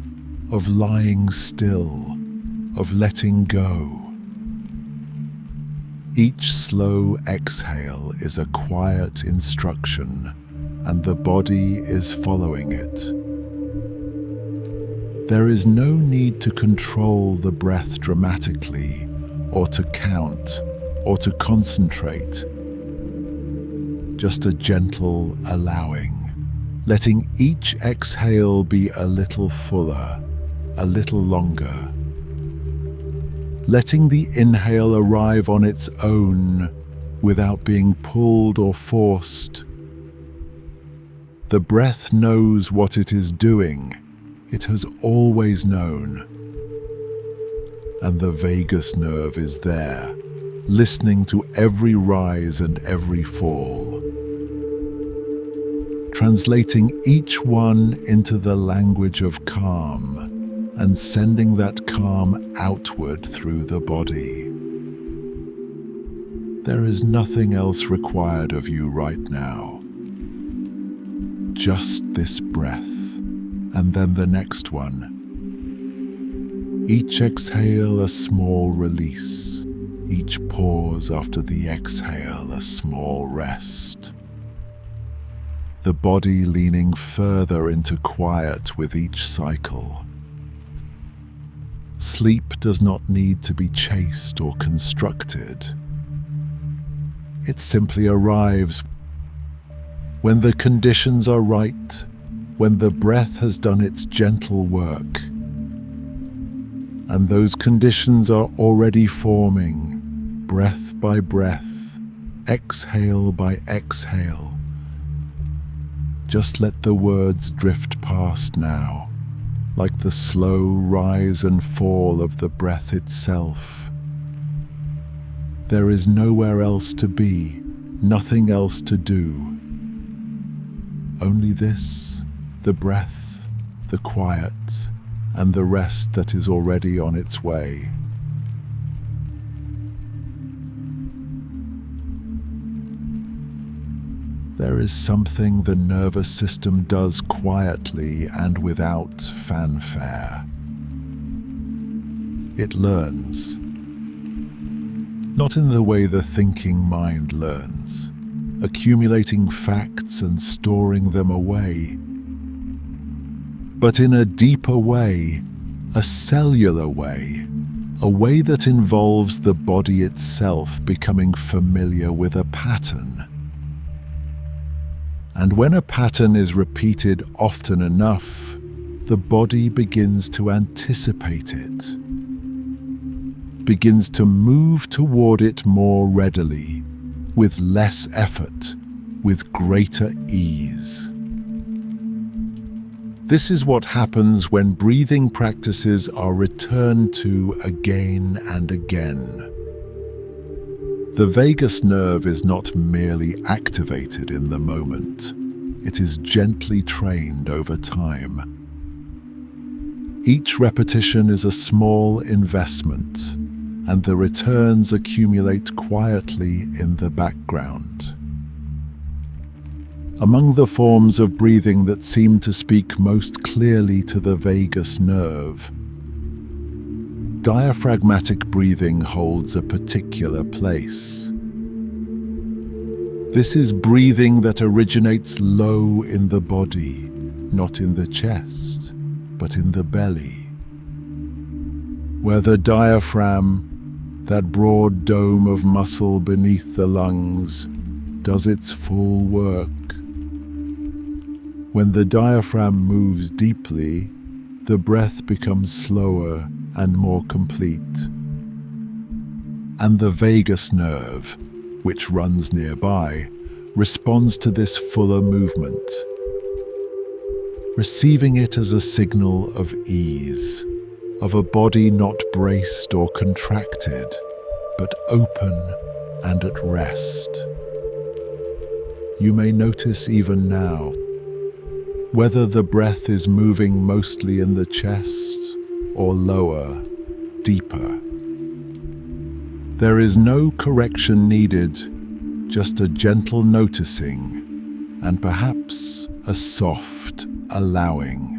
of lying still, of letting go. Each slow exhale is a quiet instruction, and the body is following it. There is no need to control the breath dramatically, or to count, or to concentrate. Just a gentle allowing, letting each exhale be a little fuller, a little longer. Letting the inhale arrive on its own without being pulled or forced. The breath knows what it is doing. It has always known. And the vagus nerve is there, listening to every rise and every fall, translating each one into the language of calm and sending that calm outward through the body. There is nothing else required of you right now. Just this breath, and then the next one. Each exhale a small release, each pause after the exhale a small rest. The body leaning further into quiet with each cycle. Sleep does not need to be chased or constructed. It simply arrives when the conditions are right, when the breath has done its gentle work. And those conditions are already forming, breath by breath, exhale by exhale. Just let the words drift past now, like the slow rise and fall of the breath itself. There is nowhere else to be, nothing else to do. Only this, the breath, the quiet, and the rest that is already on its way. There is something the nervous system does quietly and without fanfare. It learns. Not in the way the thinking mind learns, accumulating facts and storing them away, but in a deeper way, a cellular way, a way that involves the body itself becoming familiar with a pattern. And when a pattern is repeated often enough, the body begins to anticipate it, begins to move toward it more readily, with less effort, with greater ease. This is what happens when breathing practices are returned to again and again. The vagus nerve is not merely activated in the moment. It is gently trained over time. Each repetition is a small investment, and the returns accumulate quietly in the background. Among the forms of breathing that seem to speak most clearly to the vagus nerve, diaphragmatic breathing holds a particular place. This is breathing that originates low in the body, not in the chest, but in the belly, where the diaphragm, that broad dome of muscle beneath the lungs, does its full work. When the diaphragm moves deeply, the breath becomes slower and more complete. And the vagus nerve, which runs nearby, responds to this fuller movement, receiving it as a signal of ease, of a body not braced or contracted, but open and at rest. You may notice even now whether the breath is moving mostly in the chest or lower, deeper. There is no correction needed, just a gentle noticing and perhaps a soft allowing.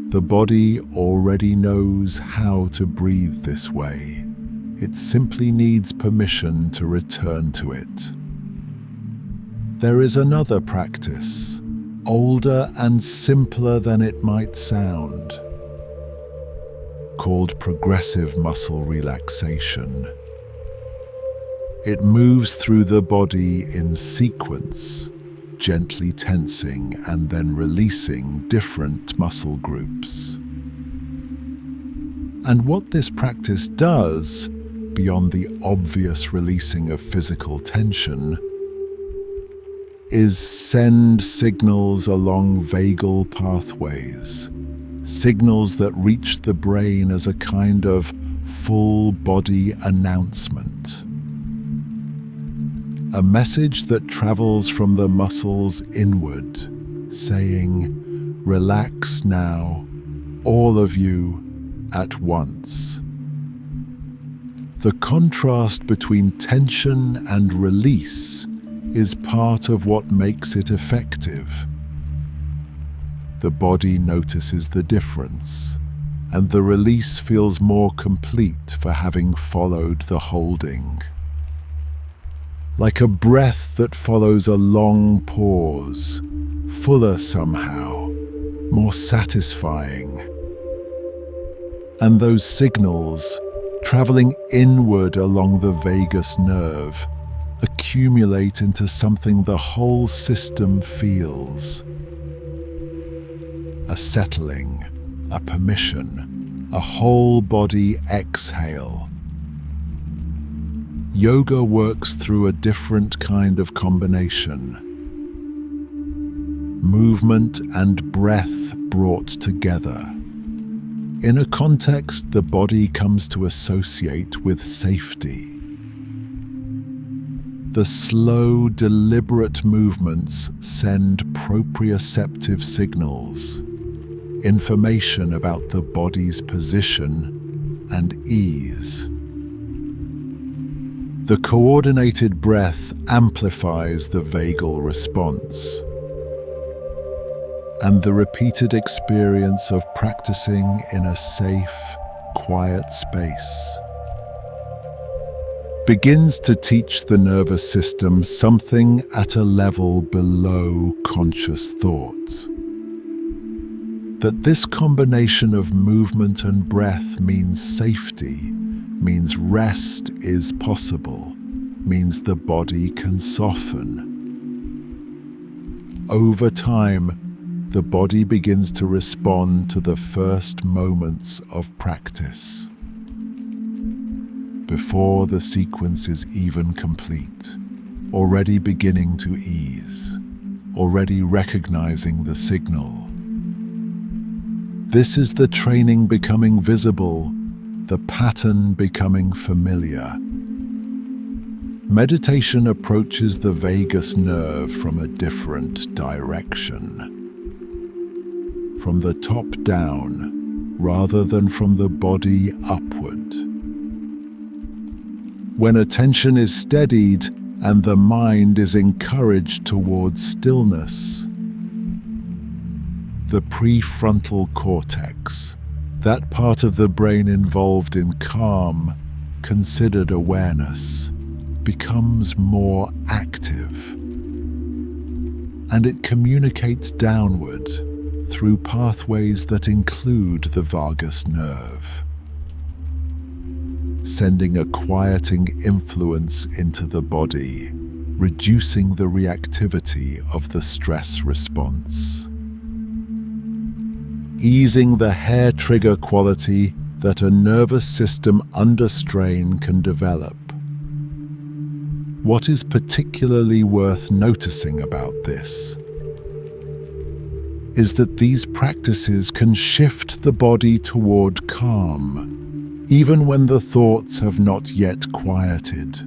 The body already knows how to breathe this way. It simply needs permission to return to it. There is another practice, older and simpler than it might sound, called progressive muscle relaxation. It moves through the body in sequence, gently tensing and then releasing different muscle groups. And what this practice does, beyond the obvious releasing of physical tension, is send signals along vagal pathways, signals that reach the brain as a kind of full-body announcement. A message that travels from the muscles inward, saying, "Relax now, all of you, at once." The contrast between tension and release is part of what makes it effective. The body notices the difference, and the release feels more complete for having followed the holding. Like a breath that follows a long pause, fuller somehow, more satisfying. And those signals, traveling inward along the vagus nerve, accumulate into something the whole system feels. A settling, a permission, a whole body exhale. Yoga works through a different kind of combination. Movement and breath brought together. In a context the body comes to associate with safety. The slow, deliberate movements send proprioceptive signals, information about the body's position and ease. The coordinated breath amplifies the vagal response, and the repeated experience of practicing in a safe, quiet space begins to teach the nervous system something at a level below conscious thought. That this combination of movement and breath means safety, means rest is possible, means the body can soften. Over time, the body begins to respond to the first moments of practice. Before the sequence is even complete, already beginning to ease, already recognizing the signal. This is the training becoming visible, the pattern becoming familiar. Meditation approaches the vagus nerve from a different direction. From the top down, rather than from the body upward. When attention is steadied and the mind is encouraged towards stillness, the prefrontal cortex, that part of the brain involved in calm, considered awareness, becomes more active. And it communicates downward through pathways that include the vagus nerve, sending a quieting influence into the body, reducing the reactivity of the stress response. Easing the hair trigger quality that a nervous system under strain can develop. What is particularly worth noticing about this is that these practices can shift the body toward calm, even when the thoughts have not yet quieted.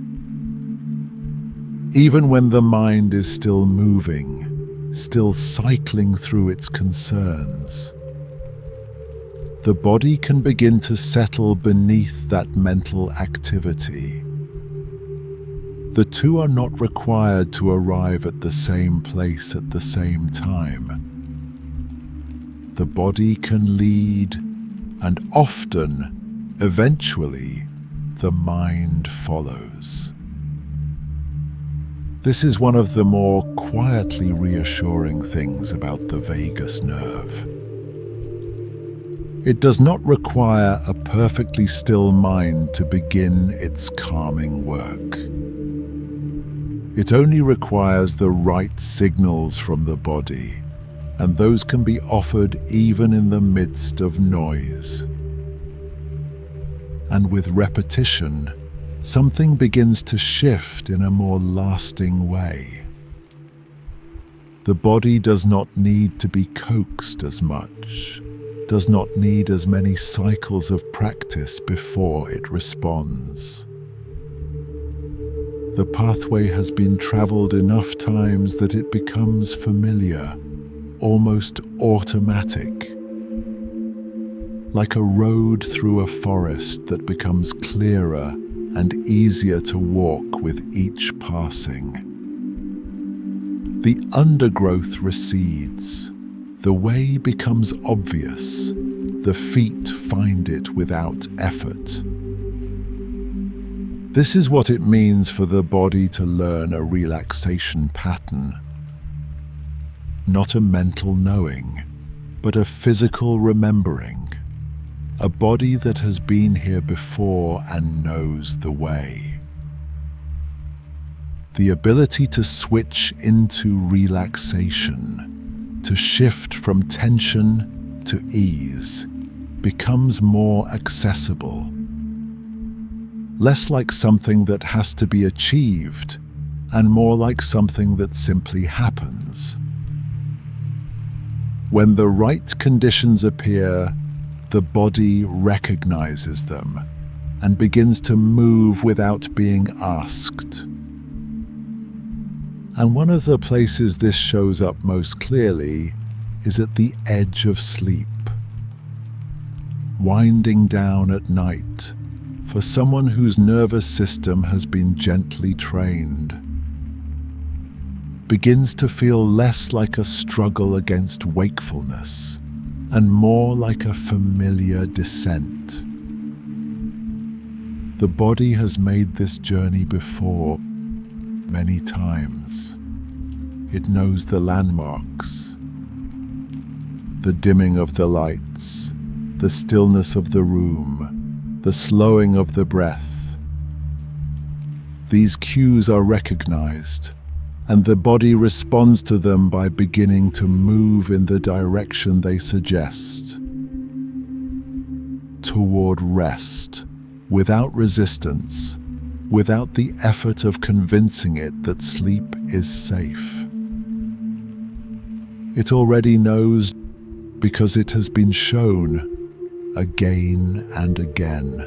Even when the mind is still moving, still cycling through its concerns. The body can begin to settle beneath that mental activity. The two are not required to arrive at the same place at the same time. The body can lead, and often, eventually, the mind follows. This is one of the more quietly reassuring things about the vagus nerve. It does not require a perfectly still mind to begin its calming work. It only requires the right signals from the body, and those can be offered even in the midst of noise. And with repetition, something begins to shift in a more lasting way. The body does not need to be coaxed as much, does not need as many cycles of practice before it responds. The pathway has been traveled enough times that it becomes familiar, almost automatic, like a road through a forest that becomes clearer and easier to walk with each passing. The undergrowth recedes, the way becomes obvious, the feet find it without effort. This is what it means for the body to learn a relaxation pattern. Not a mental knowing, but a physical remembering. A body that has been here before and knows the way. The ability to switch into relaxation, to shift from tension to ease, becomes more accessible. Less like something that has to be achieved, and more like something that simply happens. When the right conditions appear, the body recognizes them and begins to move without being asked. And one of the places this shows up most clearly is at the edge of sleep. Winding down at night, for someone whose nervous system has been gently trained, begins to feel less like a struggle against wakefulness and more like a familiar descent. The body has made this journey before many times. It knows the landmarks, the dimming of the lights, the stillness of the room, the slowing of the breath. These cues are recognized, and the body responds to them by beginning to move in the direction they suggest, toward rest, without resistance, without the effort of convincing it that sleep is safe. It already knows because it has been shown again and again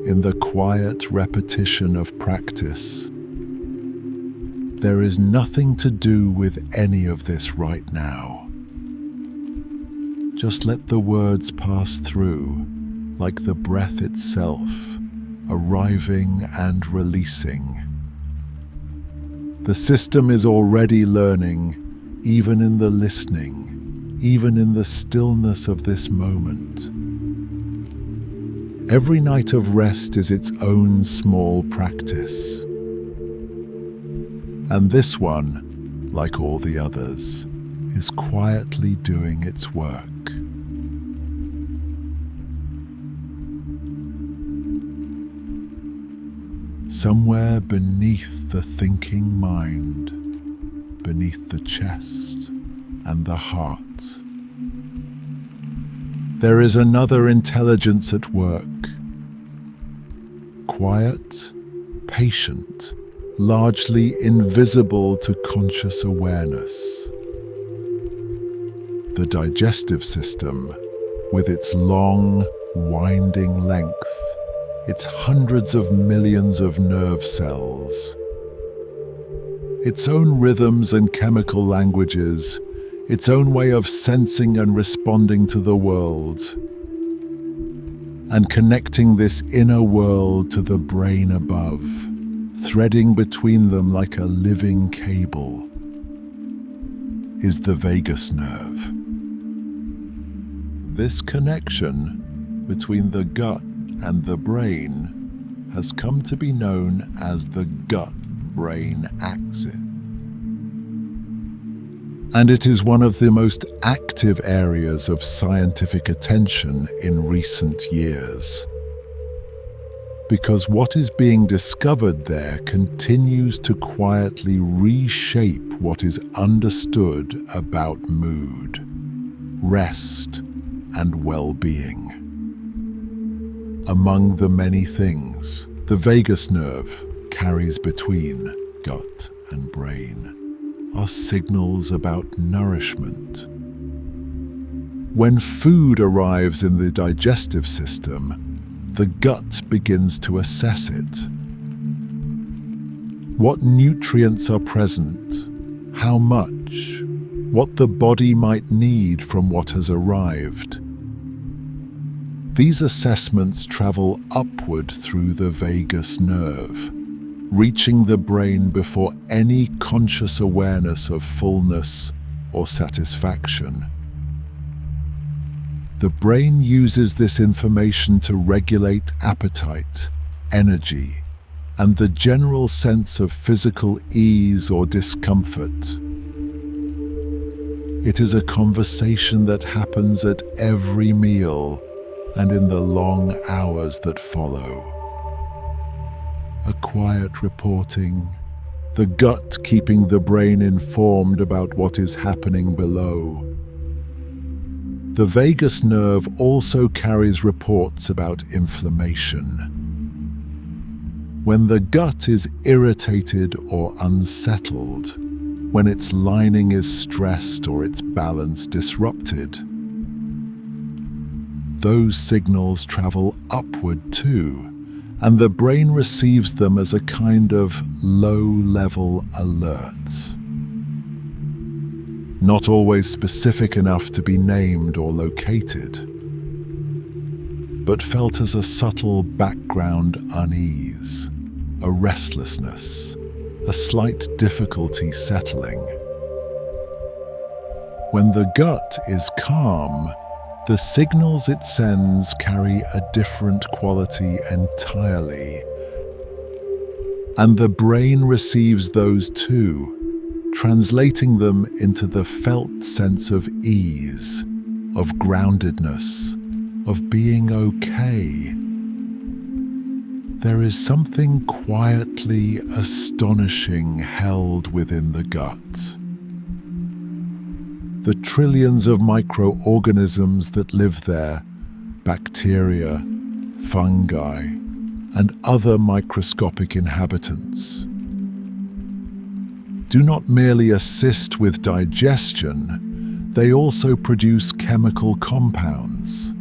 in the quiet repetition of practice. There is nothing to do with any of this right now. Just let the words pass through, like the breath itself, arriving and releasing. The system is already learning, even in the listening, even in the stillness of this moment. Every night of rest is its own small practice. And this one, like all the others, is quietly doing its work. Somewhere beneath the thinking mind, beneath the chest and the heart, there is another intelligence at work. Quiet, patient, largely invisible to conscious awareness. The digestive system, with its long, winding length, its hundreds of millions of nerve cells, its own rhythms and chemical languages, its own way of sensing and responding to the world, and connecting this inner world to the brain above, threading between them like a living cable, is the vagus nerve. This connection between the gut and the brain has come to be known as the gut-brain axis. And it is one of the most active areas of scientific attention in recent years. Because what is being discovered there continues to quietly reshape what is understood about mood, rest, and well-being. Among the many things the vagus nerve carries between gut and brain are signals about nourishment. When food arrives in the digestive system, the gut begins to assess it. What nutrients are present, how much, what the body might need from what has arrived. These assessments travel upward through the vagus nerve, reaching the brain before any conscious awareness of fullness or satisfaction. The brain uses this information to regulate appetite, energy, and the general sense of physical ease or discomfort. It is a conversation that happens at every meal and in the long hours that follow. A quiet reporting, the gut keeping the brain informed about what is happening below. The vagus nerve also carries reports about inflammation. When the gut is irritated or unsettled, when its lining is stressed or its balance disrupted, those signals travel upward too, and the brain receives them as a kind of low-level alert. Not always specific enough to be named or located, but felt as a subtle background unease, a restlessness, a slight difficulty settling. When the gut is calm, the signals it sends carry a different quality entirely, and the brain receives those too, translating them into the felt sense of ease, of groundedness, of being okay. There is something quietly astonishing held within the gut. The trillions of microorganisms that live there, bacteria, fungi, and other microscopic inhabitants, do not merely assist with digestion, they also produce chemical compounds,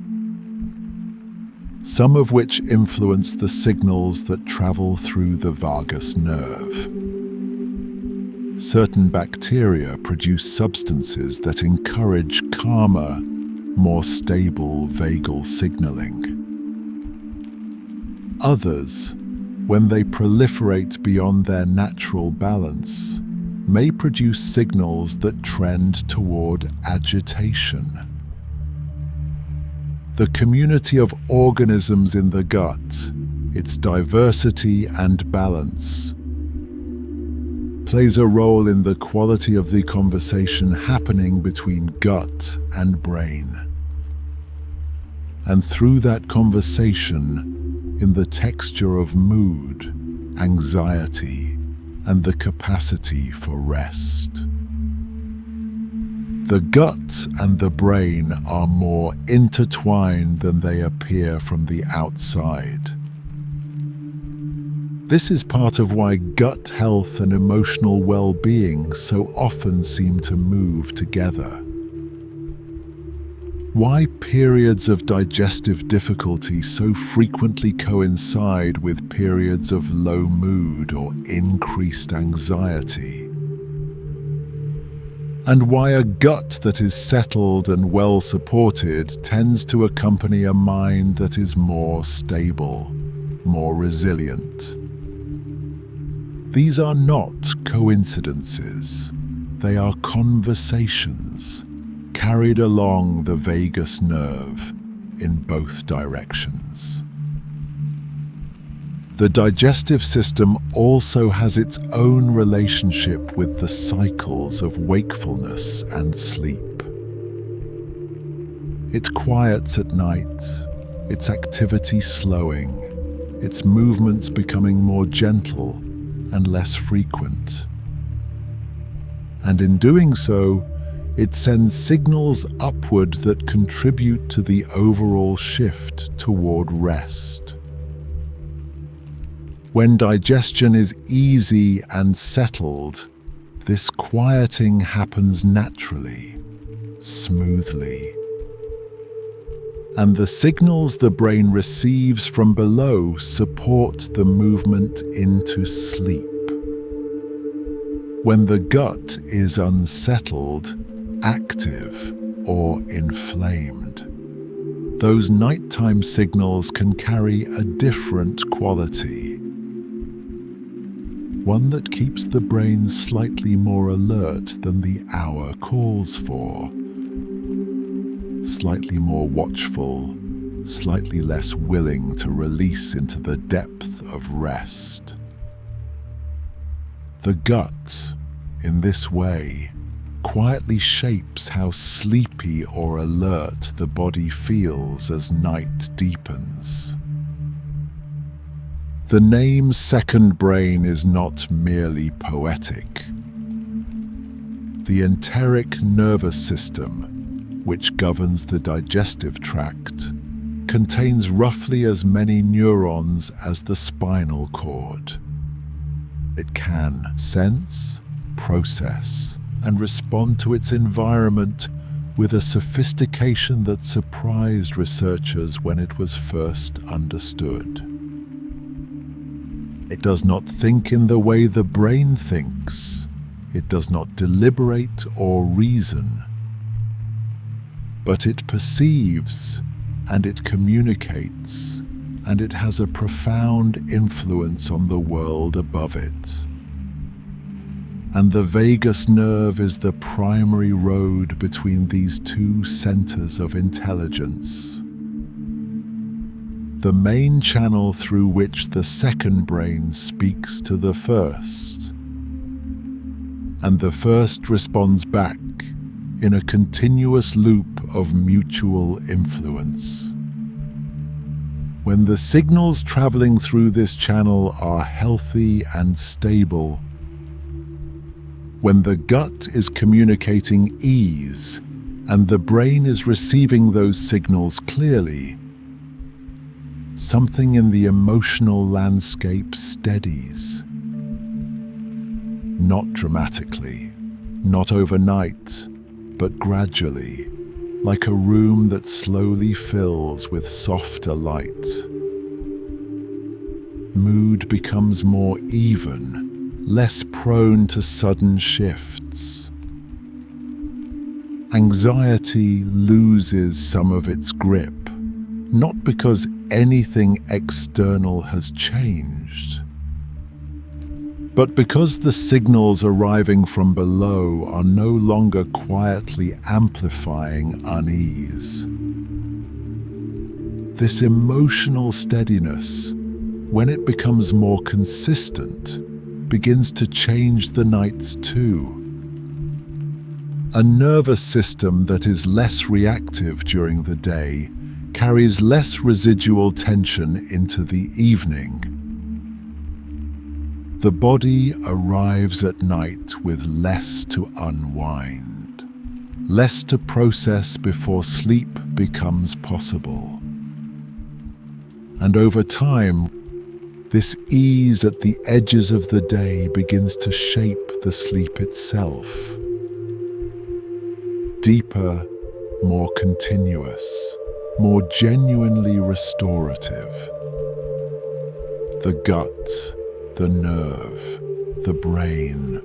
some of which influence the signals that travel through the vagus nerve. Certain bacteria produce substances that encourage calmer, more stable vagal signaling. Others, when they proliferate beyond their natural balance, may produce signals that trend toward agitation. The community of organisms in the gut, its diversity and balance, plays a role in the quality of the conversation happening between gut and brain. And through that conversation, in the texture of mood, anxiety, and the capacity for rest. The gut and the brain are more intertwined than they appear from the outside. This is part of why gut health and emotional well-being so often seem to move together. Why periods of digestive difficulty so frequently coincide with periods of low mood or increased anxiety. And why a gut that is settled and well supported tends to accompany a mind that is more stable, more resilient. These are not coincidences. They are conversations carried along the vagus nerve in both directions. The digestive system also has its own relationship with the cycles of wakefulness and sleep. It quiets at night, its activity slowing, its movements becoming more gentle and less frequent. And in doing so, it sends signals upward that contribute to the overall shift toward rest. When digestion is easy and settled, this quieting happens naturally, smoothly. And the signals the brain receives from below support the movement into sleep. When the gut is unsettled, active, or inflamed, those nighttime signals can carry a different quality. One that keeps the brain slightly more alert than the hour calls for. Slightly more watchful, slightly less willing to release into the depth of rest. The gut, in this way, quietly shapes how sleepy or alert the body feels as night deepens. The name second brain is not merely poetic. The enteric nervous system, which governs the digestive tract, contains roughly as many neurons as the spinal cord. It can sense, process, and respond to its environment with a sophistication that surprised researchers when it was first understood. It does not think in the way the brain thinks. It does not deliberate or reason. But it perceives, and it communicates, and it has a profound influence on the world above it. And the vagus nerve is the primary road between these two centers of intelligence. The main channel through which the second brain speaks to the first. And the first responds back in a continuous loop of mutual influence. When the signals traveling through this channel are healthy and stable, when the gut is communicating ease and the brain is receiving those signals clearly, something in the emotional landscape steadies. Not dramatically, not overnight, but gradually, like a room that slowly fills with softer light. Mood becomes more even, less prone to sudden shifts. Anxiety loses some of its grip, not because anything external has changed, but because the signals arriving from below are no longer quietly amplifying unease. This emotional steadiness, when it becomes more consistent, begins to change the nights too. A nervous system that is less reactive during the day carries less residual tension into the evening. The body arrives at night with less to unwind, less to process before sleep becomes possible. And over time, this ease at the edges of the day begins to shape the sleep itself. Deeper, more continuous, more genuinely restorative. The gut, the nerve, the brain,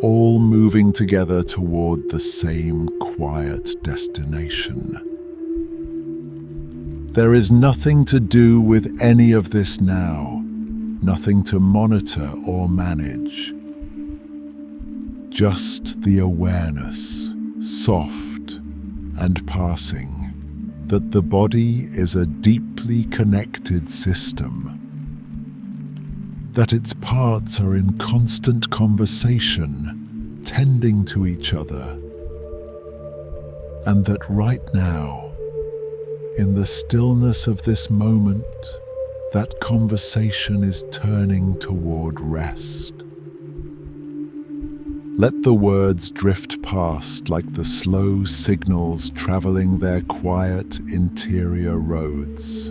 all moving together toward the same quiet destination. There is nothing to do with any of this now, nothing to monitor or manage. Just the awareness, soft and passing, that the body is a deeply connected system, that its parts are in constant conversation, tending to each other, and that right now, in the stillness of this moment, that conversation is turning toward rest. Let the words drift past like the slow signals traveling their quiet interior roads.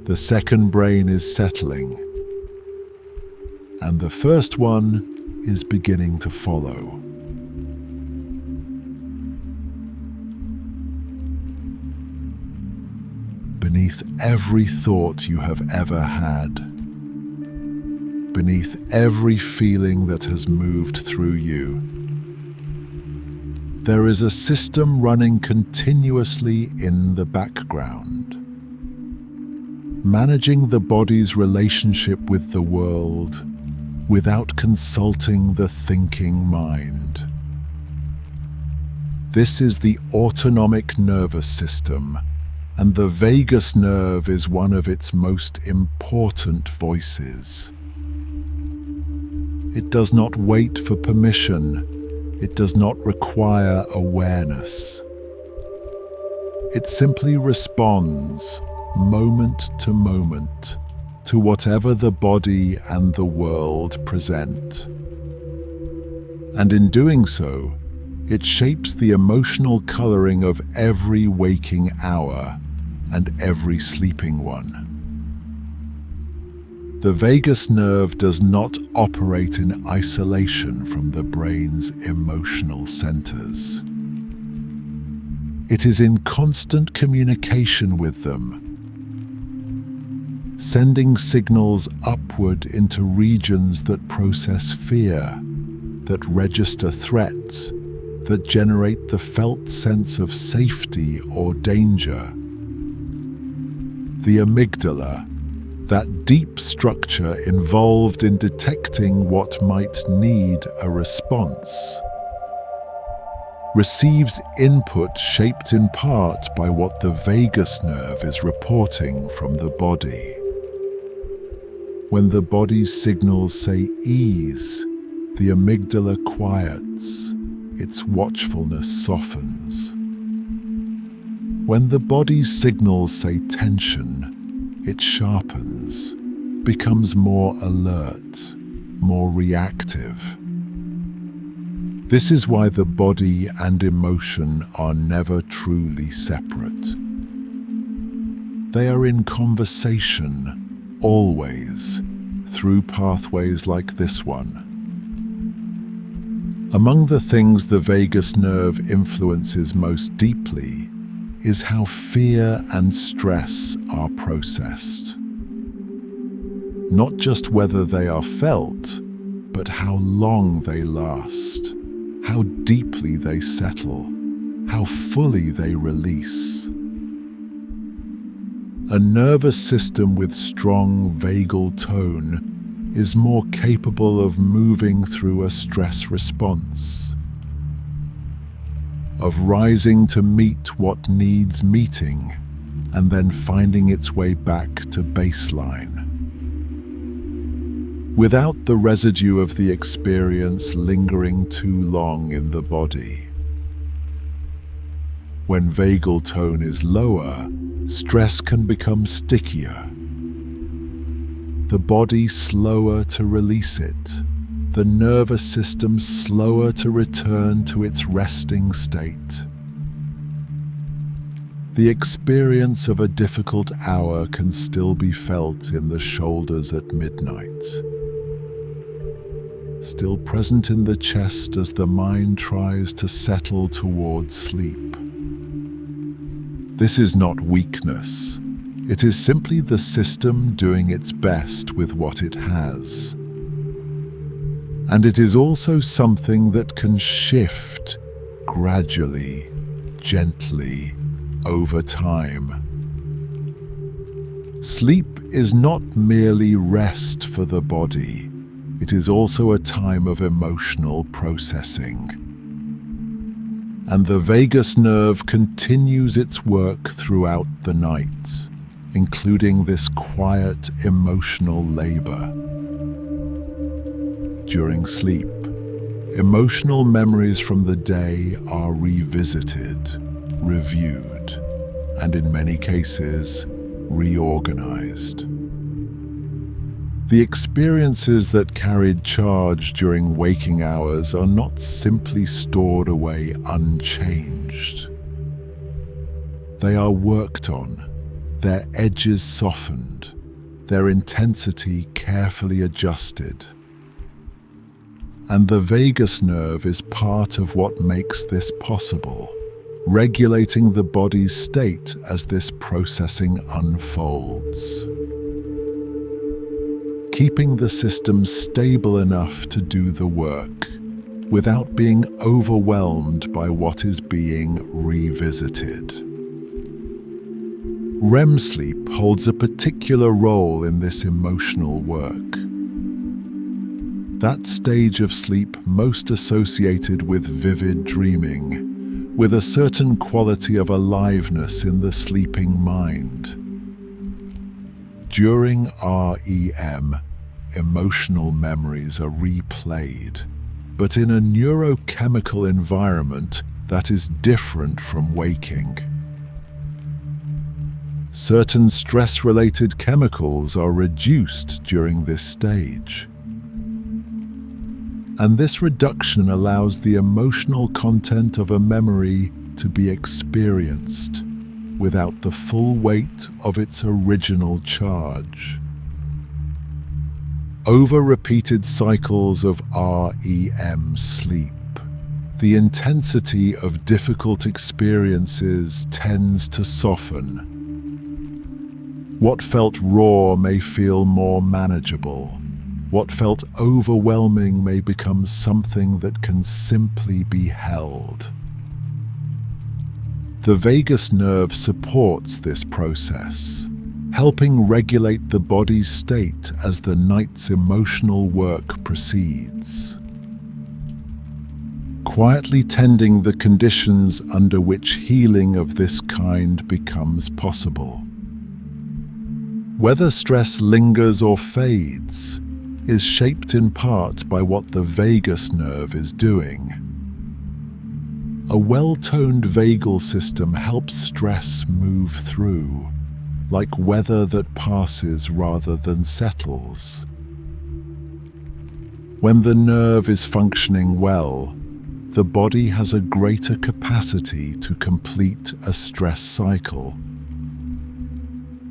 The second brain is settling, and the first one, is beginning to follow. Beneath every thought you have ever had, beneath every feeling that has moved through you, there is a system running continuously in the background, managing the body's relationship with the world without consulting the thinking mind. This is the autonomic nervous system, and the vagus nerve is one of its most important voices. It does not wait for permission. It does not require awareness. It simply responds, moment to moment, to whatever the body and the world present. And in doing so, it shapes the emotional coloring of every waking hour and every sleeping one. The vagus nerve does not operate in isolation from the brain's emotional centers. It is in constant communication with them, sending signals upward into regions that process fear, that register threats, that generate the felt sense of safety or danger. The amygdala, that deep structure involved in detecting what might need a response, receives input shaped in part by what the vagus nerve is reporting from the body. When the body's signals say ease, the amygdala quiets, its watchfulness softens. When the body's signals say tension, it sharpens, becomes more alert, more reactive. This is why the body and emotion are never truly separate. They are in conversation, always, through pathways like this one. Among the things the vagus nerve influences most deeply is how fear and stress are processed. Not just whether they are felt, but how long they last, how deeply they settle, how fully they release. A nervous system with strong vagal tone is more capable of moving through a stress response, of rising to meet what needs meeting and then finding its way back to baseline, without the residue of the experience lingering too long in the body. When vagal tone is lower, stress can become stickier, the body slower to release it, the nervous system slower to return to its resting state. The experience of a difficult hour can still be felt in the shoulders at midnight, still present in the chest as the mind tries to settle towards sleep. This is not weakness. It is simply the system doing its best with what it has. And it is also something that can shift gradually, gently, over time. Sleep is not merely rest for the body. It is also a time of emotional processing. And the vagus nerve continues its work throughout the night, including this quiet emotional labor. During sleep, emotional memories from the day are revisited, reviewed, and in many cases, reorganized. The experiences that carried charge during waking hours are not simply stored away unchanged. They are worked on, their edges softened, their intensity carefully adjusted. And the vagus nerve is part of what makes this possible, regulating the body's state as this processing unfolds, keeping the system stable enough to do the work without being overwhelmed by what is being revisited. REM sleep holds a particular role in this emotional work. That stage of sleep most associated with vivid dreaming, with a certain quality of aliveness in the sleeping mind. During REM, emotional memories are replayed, but in a neurochemical environment that is different from waking. Certain stress-related chemicals are reduced during this stage. And this reduction allows the emotional content of a memory to be experienced without the full weight of its original charge. Over repeated cycles of REM sleep, the intensity of difficult experiences tends to soften. What felt raw may feel more manageable. What felt overwhelming may become something that can simply be held. The vagus nerve supports this process, helping regulate the body's state as the night's emotional work proceeds, quietly tending the conditions under which healing of this kind becomes possible. Whether stress lingers or fades is shaped in part by what the vagus nerve is doing. A well-toned vagal system helps stress move through, like weather that passes rather than settles. When the nerve is functioning well, the body has a greater capacity to complete a stress cycle,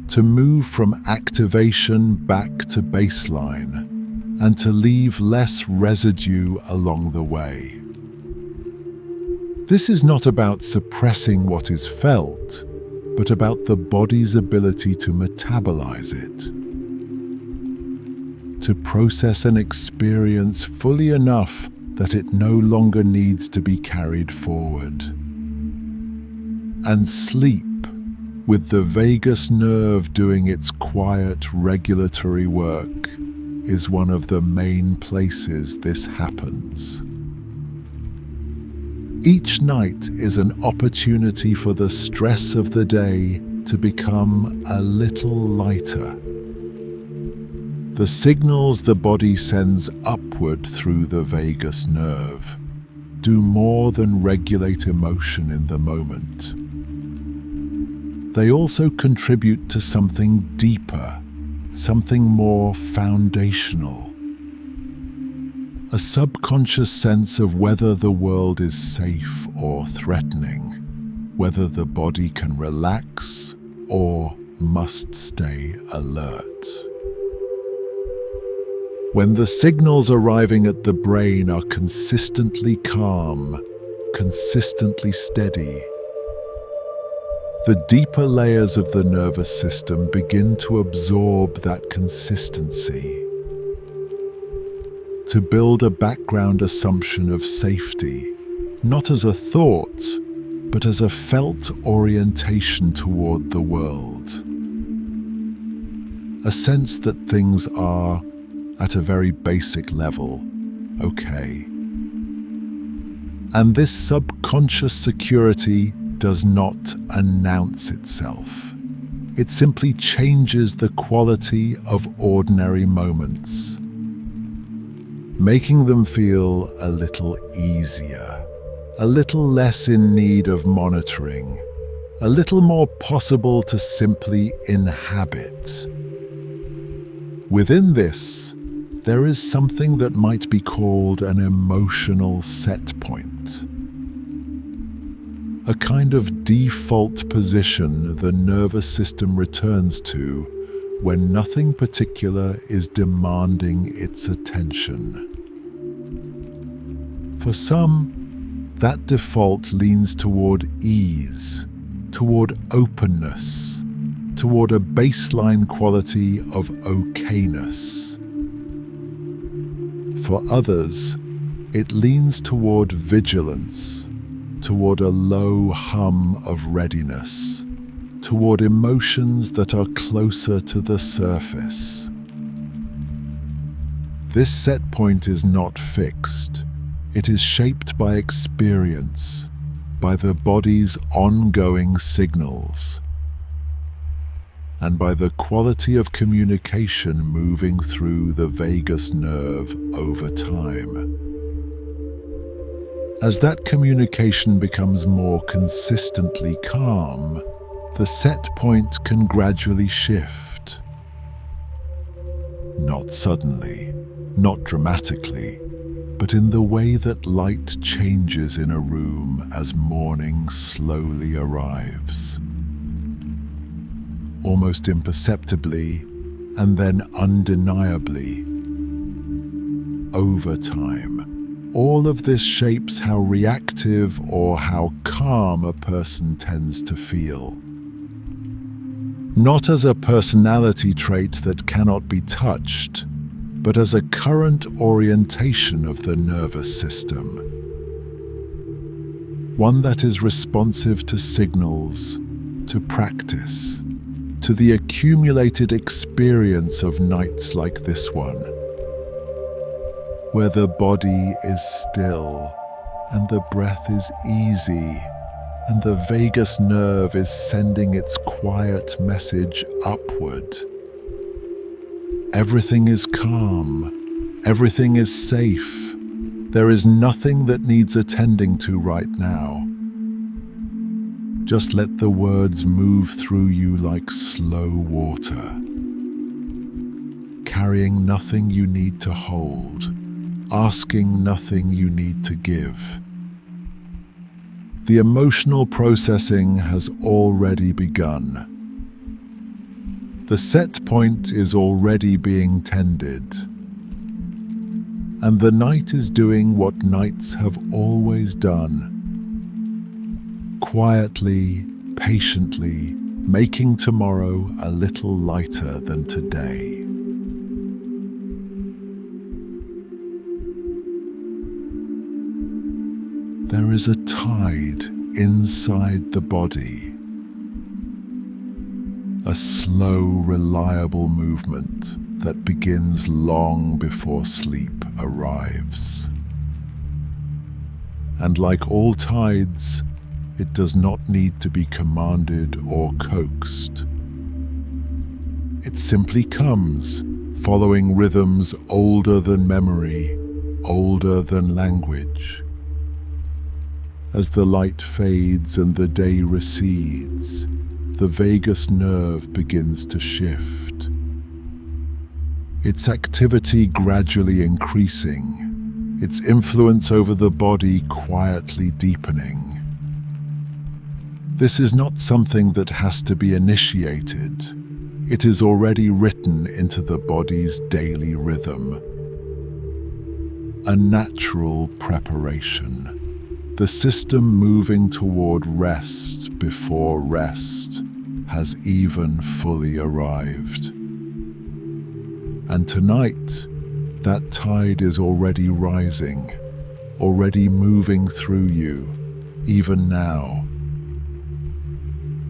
to move from activation back to baseline, and to leave less residue along the way. This is not about suppressing what is felt, but about the body's ability to metabolize it, to process an experience fully enough that it no longer needs to be carried forward. And sleep, with the vagus nerve doing its quiet regulatory work, is one of the main places this happens. Each night is an opportunity for the stress of the day to become a little lighter. The signals the body sends upward through the vagus nerve do more than regulate emotion in the moment. They also contribute to something deeper, something more foundational. A subconscious sense of whether the world is safe or threatening, whether the body can relax or must stay alert. When the signals arriving at the brain are consistently calm, consistently steady, the deeper layers of the nervous system begin to absorb that consistency, to build a background assumption of safety, not as a thought, but as a felt orientation toward the world. A sense that things are, at a very basic level, okay. And this subconscious security does not announce itself. It simply changes the quality of ordinary moments, making them feel a little easier, a little less in need of monitoring, a little more possible to simply inhabit. Within this, there is something that might be called an emotional set point. A kind of default position the nervous system returns to when nothing particular is demanding its attention. For some, that default leans toward ease, toward openness, toward a baseline quality of okayness. For others, it leans toward vigilance, toward a low hum of readiness, toward emotions that are closer to the surface. This set point is not fixed. It is shaped by experience, by the body's ongoing signals, and by the quality of communication moving through the vagus nerve over time. As that communication becomes more consistently calm, the set point can gradually shift. Not suddenly, not dramatically, but in the way that light changes in a room as morning slowly arrives. Almost imperceptibly, and then undeniably. Over time, all of this shapes how reactive or how calm a person tends to feel. Not as a personality trait that cannot be touched, but as a current orientation of the nervous system. One that is responsive to signals, to practice, to the accumulated experience of nights like this one, where the body is still and the breath is easy and the vagus nerve is sending its quiet message upward. Everything is calm. Everything is safe. There is nothing that needs attending to right now. Just let the words move through you like slow water, carrying nothing you need to hold, asking nothing you need to give. The emotional processing has already begun. The set point is already being tended, and the night is doing what nights have always done. Quietly, patiently, making tomorrow a little lighter than today. There is a tide inside the body. A slow, reliable movement that begins long before sleep arrives. And like all tides, it does not need to be commanded or coaxed. It simply comes, following rhythms older than memory, older than language. As the light fades and the day recedes, the vagus nerve begins to shift, its activity gradually increasing, its influence over the body quietly deepening. This is not something that has to be initiated. It is already written into the body's daily rhythm. A natural preparation. The system moving toward rest before rest has even fully arrived. And tonight, that tide is already rising, already moving through you, even now.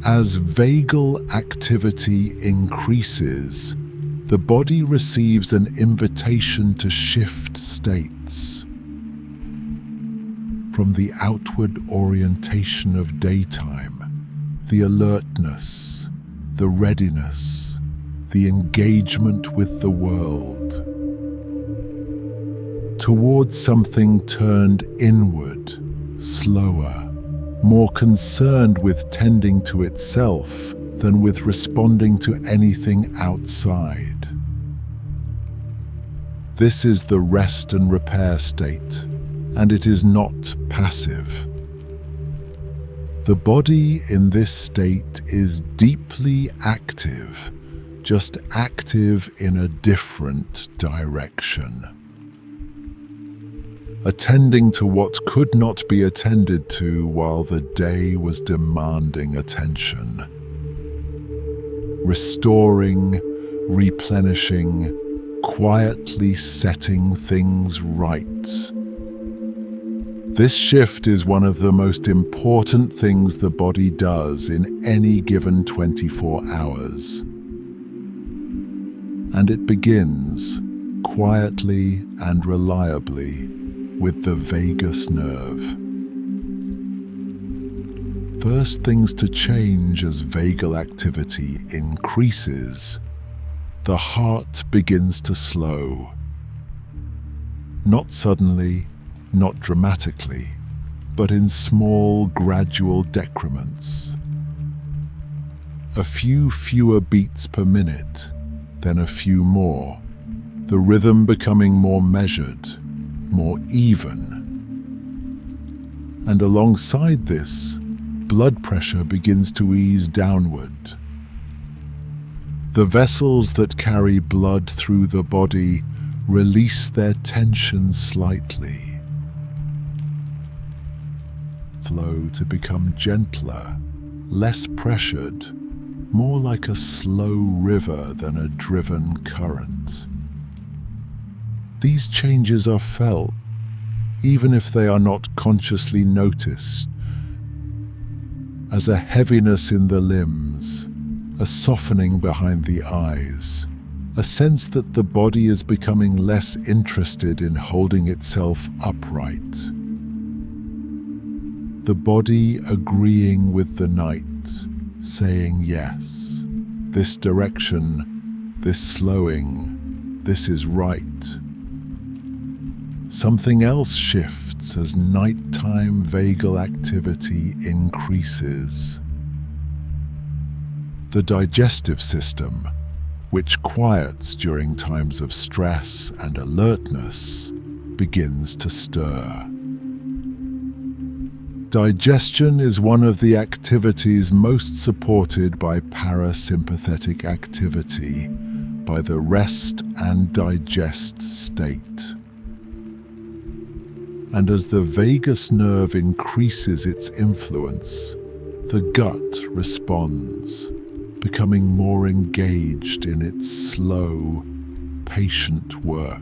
As vagal activity increases, the body receives an invitation to shift states. From the outward orientation of daytime, the alertness, the readiness, the engagement with the world, towards something turned inward, slower, more concerned with tending to itself than with responding to anything outside. This is the rest and repair state, and it is not passive. The body in this state is deeply active, just active in a different direction. attending to what could not be attended to while the day was demanding attention. Restoring, replenishing, quietly setting things right. This shift is one of the most important things the body does in any given 24 hours. And it begins quietly and reliably with the vagus nerve. First things to change as vagal activity increases, the heart begins to slow. Not suddenly, not dramatically, but in small, gradual decrements. A few fewer beats per minute, then a few more, the rhythm becoming more measured, more even. And alongside this, blood pressure begins to ease downward. The vessels that carry blood through the body release their tension slightly. Flow to become gentler, less pressured, more like a slow river than a driven current. These changes are felt, even if they are not consciously noticed, as a heaviness in the limbs, a softening behind the eyes, a sense that the body is becoming less interested in holding itself upright. The body agreeing with the night, saying yes, this direction, this slowing, this is right. Something else shifts as nighttime vagal activity increases. The digestive system, which quiets during times of stress and alertness, begins to stir. Digestion is one of the activities most supported by parasympathetic activity, by the rest and digest state. And as the vagus nerve increases its influence, the gut responds, becoming more engaged in its slow, patient work.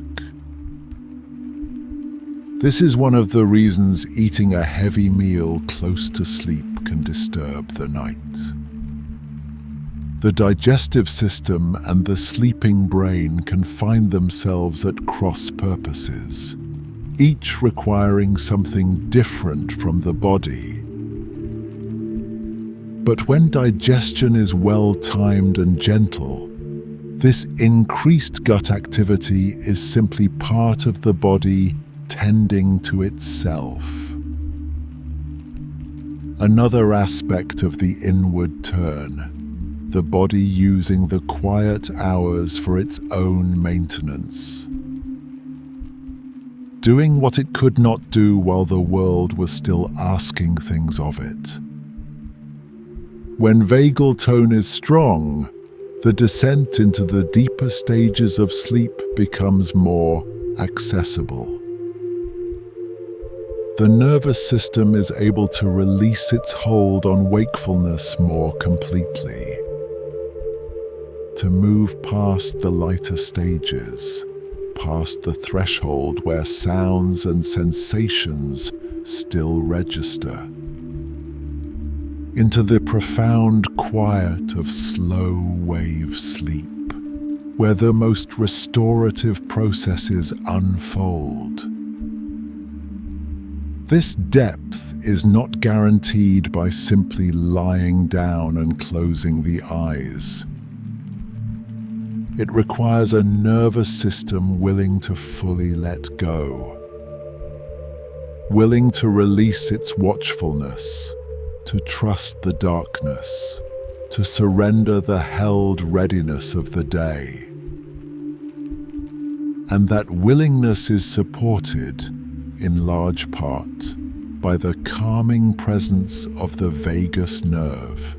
This is one of the reasons eating a heavy meal close to sleep can disturb the night. The digestive system and the sleeping brain can find themselves at cross purposes, each requiring something different from the body. But when digestion is well-timed and gentle, this increased gut activity is simply part of the body tending to itself. Another aspect of the inward turn, the body using the quiet hours for its own maintenance. Doing what it could not do while the world was still asking things of it. When vagal tone is strong, the descent into the deeper stages of sleep becomes more accessible. The nervous system is able to release its hold on wakefulness more completely, to move past the lighter stages, past the threshold where sounds and sensations still register, into the profound quiet of slow wave sleep, where the most restorative processes unfold. This depth is not guaranteed by simply lying down and closing the eyes. It requires a nervous system willing to fully let go, willing to release its watchfulness, to trust the darkness, to surrender the held readiness of the day. And that willingness is supported, in large part, by the calming presence of the vagus nerve,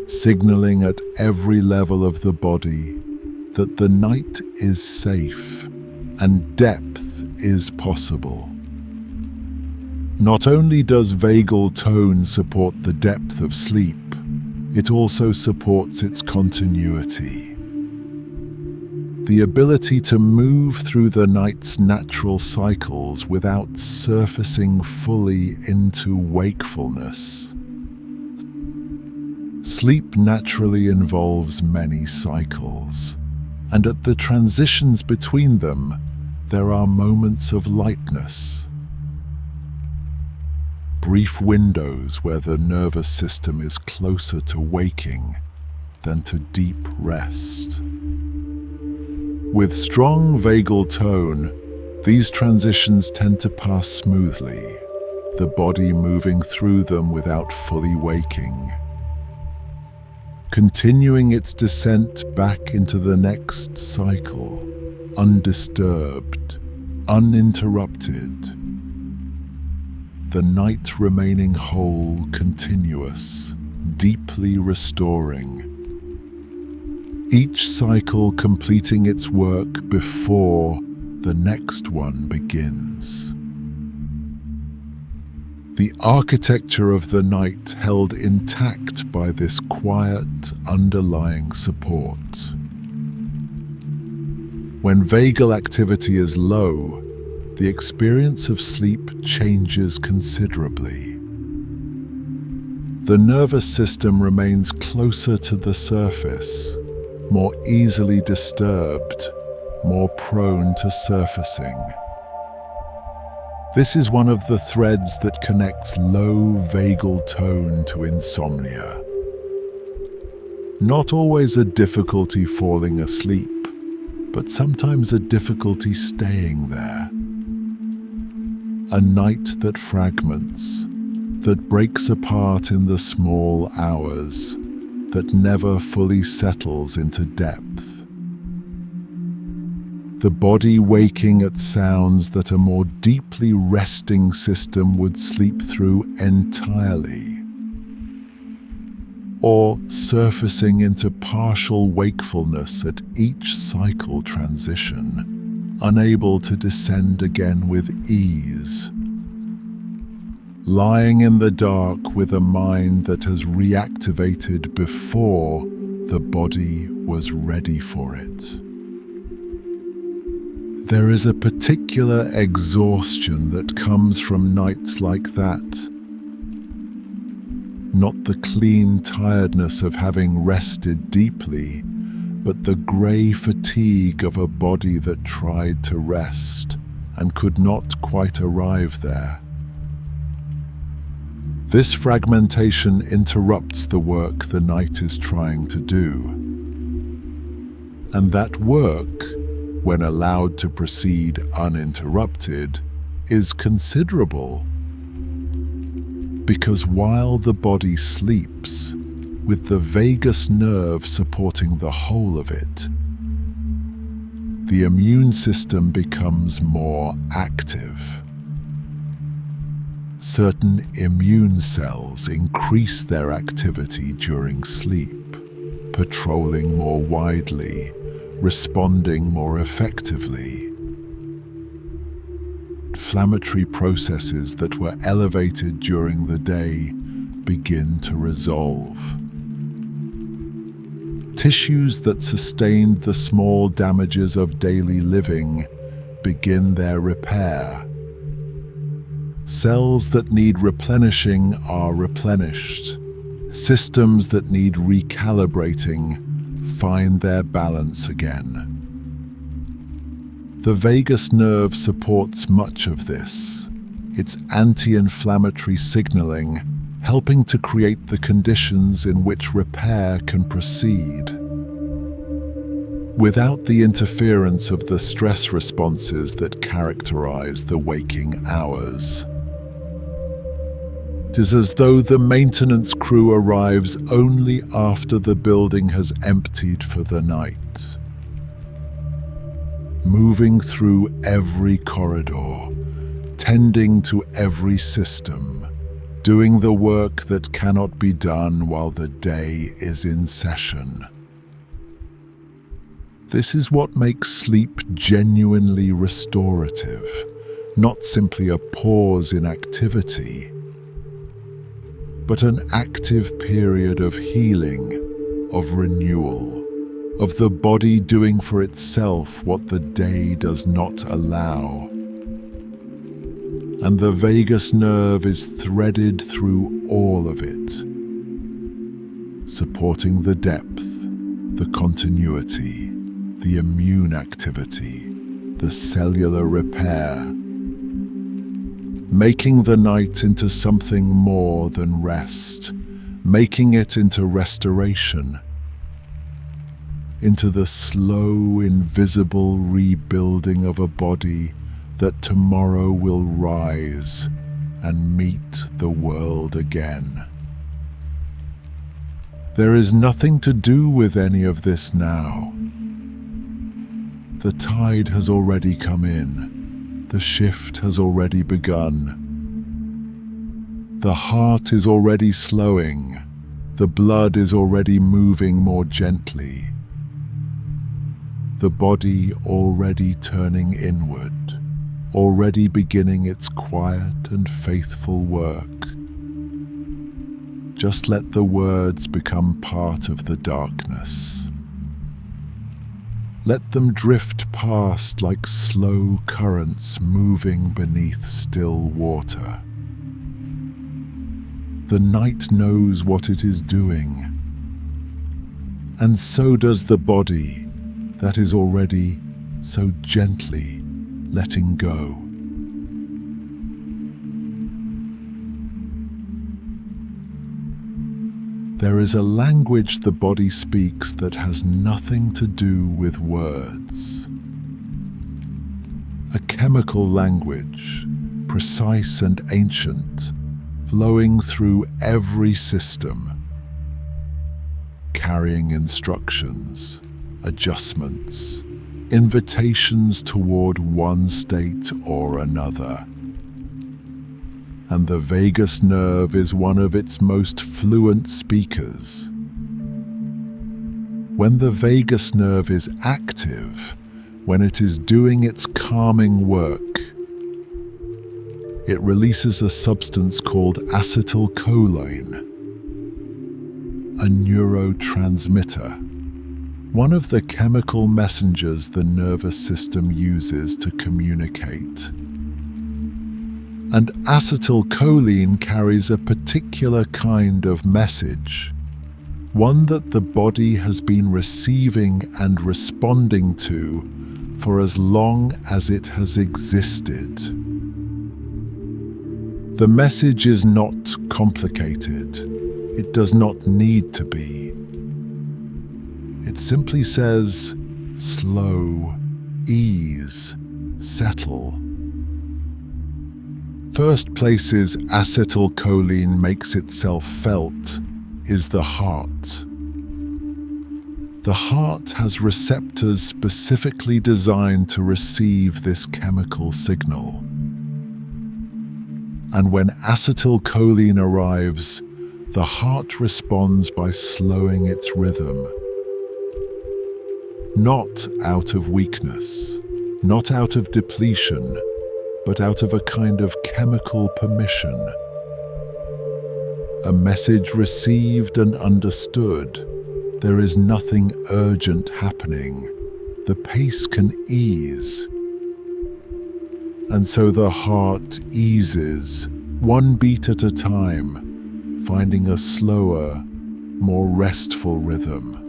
signaling at every level of the body that the night is safe and depth is possible. Not only does vagal tone support the depth of sleep, it also supports its continuity. The ability to move through the night's natural cycles without surfacing fully into wakefulness. Sleep naturally involves many cycles, and at the transitions between them, there are moments of lightness. Brief windows where the nervous system is closer to waking than to deep rest. With strong vagal tone, these transitions tend to pass smoothly, the body moving through them without fully waking, continuing its descent back into the next cycle, undisturbed, uninterrupted. The night remaining whole, continuous, deeply restoring. Each cycle completing its work before the next one begins. The architecture of the night held intact by this quiet, underlying support. When vagal activity is low, the experience of sleep changes considerably. The nervous system remains closer to the surface, more easily disturbed, more prone to surfacing. This is one of the threads that connects low vagal tone to insomnia. Not always a difficulty falling asleep, but sometimes a difficulty staying there. A night that fragments, that breaks apart in the small hours, that never fully settles into depth. The body waking at sounds that a more deeply resting system would sleep through entirely, or surfacing into partial wakefulness at each cycle transition, unable to descend again with ease. Lying in the dark with a mind that has reactivated before the body was ready for it. There is a particular exhaustion that comes from nights like that. Not the clean tiredness of having rested deeply, but the grey fatigue of a body that tried to rest and could not quite arrive there. This fragmentation interrupts the work the night is trying to do. And that work, when allowed to proceed uninterrupted, is considerable. Because while the body sleeps, with the vagus nerve supporting the whole of it, the immune system becomes more active. Certain immune cells increase their activity during sleep, patrolling more widely, responding more effectively. Inflammatory processes that were elevated during the day begin to resolve. Tissues that sustained the small damages of daily living begin their repair. Cells that need replenishing are replenished. Systems that need recalibrating find their balance again. The vagus nerve supports much of this, its anti-inflammatory signaling helping to create the conditions in which repair can proceed. Without the interference of the stress responses that characterize the waking hours. It is as though the maintenance crew arrives only after the building has emptied for the night. Moving through every corridor, tending to every system, doing the work that cannot be done while the day is in session. This is what makes sleep genuinely restorative, not simply a pause in activity, but an active period of healing, of renewal, of the body doing for itself what the day does not allow. And the vagus nerve is threaded through all of it, supporting the depth, the continuity, the immune activity, the cellular repair, making the night into something more than rest, making it into restoration, into the slow, invisible rebuilding of a body that tomorrow will rise and meet the world again. There is nothing to do with any of this now. The tide has already come in. The shift has already begun. The heart is already slowing. The blood is already moving more gently. The body already turning inward, already beginning its quiet and faithful work. Just let the words become part of the darkness. Let them drift past like slow currents moving beneath still water. The night knows what it is doing, and so does the body that is already so gently letting go. There is a language the body speaks that has nothing to do with words. A chemical language, precise and ancient, flowing through every system, carrying instructions, adjustments, invitations toward one state or another. And the vagus nerve is one of its most fluent speakers. When the vagus nerve is active, when it is doing its calming work, it releases a substance called acetylcholine, a neurotransmitter, one of the chemical messengers the nervous system uses to communicate. And acetylcholine carries a particular kind of message, one that the body has been receiving and responding to for as long as it has existed. The message is not complicated. It does not need to be. It simply says, slow, ease, settle. First places acetylcholine makes itself felt is the heart. The heart has receptors specifically designed to receive this chemical signal. And when acetylcholine arrives, the heart responds by slowing its rhythm. Not out of weakness, not out of depletion, but out of a kind of chemical permission. A message received and understood. There is nothing urgent happening. The pace can ease. And so the heart eases, one beat at a time, finding a slower, more restful rhythm.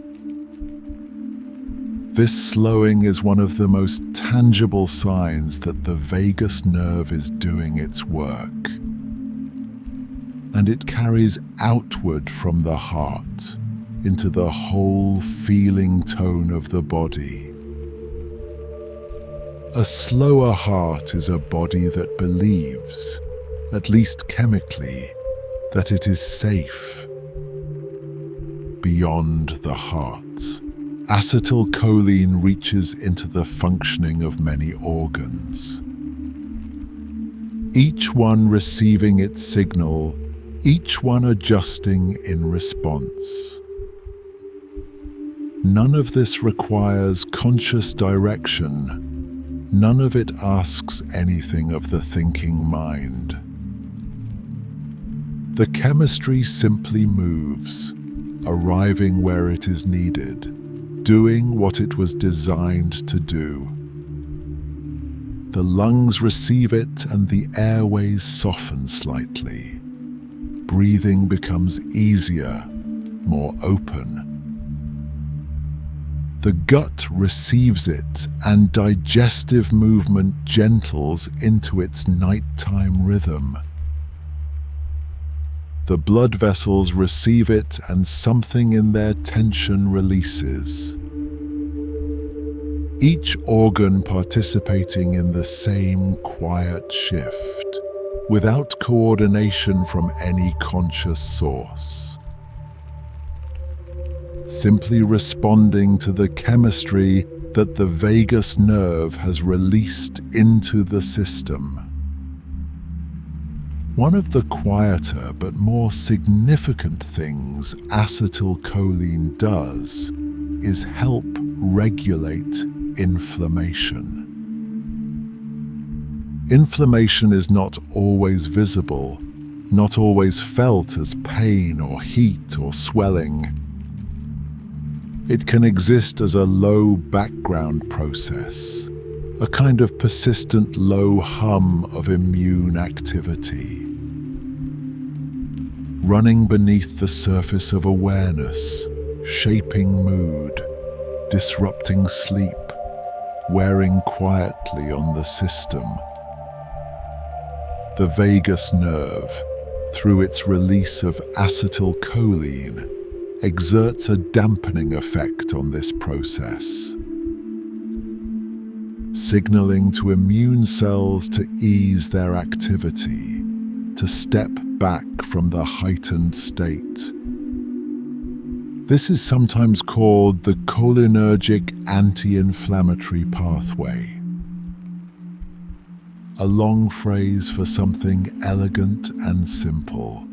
This slowing is one of the most tangible signs that the vagus nerve is doing its work. And it carries outward from the heart into the whole feeling tone of the body. A slower heart is a body that believes, at least chemically, that it is safe. Beyond the heart, acetylcholine reaches into the functioning of many organs, each one receiving its signal, each one adjusting in response. None of this requires conscious direction. None of it asks anything of the thinking mind. The chemistry simply moves, arriving where it is needed, doing what it was designed to do. The lungs receive it and the airways soften slightly. Breathing becomes easier, more open. The gut receives it and digestive movement gentles into its nighttime rhythm. The blood vessels receive it and something in their tension releases. Each organ participating in the same quiet shift, without coordination from any conscious source. Simply responding to the chemistry that the vagus nerve has released into the system. One of the quieter but more significant things acetylcholine does is help regulate inflammation. Inflammation is not always visible, not always felt as pain or heat or swelling. It can exist as a low background process, a kind of persistent low hum of immune activity, running beneath the surface of awareness, shaping mood, disrupting sleep, wearing quietly on the system. The vagus nerve, through its release of acetylcholine, exerts a dampening effect on this process, signaling to immune cells to ease their activity, to step back from the heightened state. This is sometimes called the cholinergic anti-inflammatory pathway, a long phrase for something elegant and simple,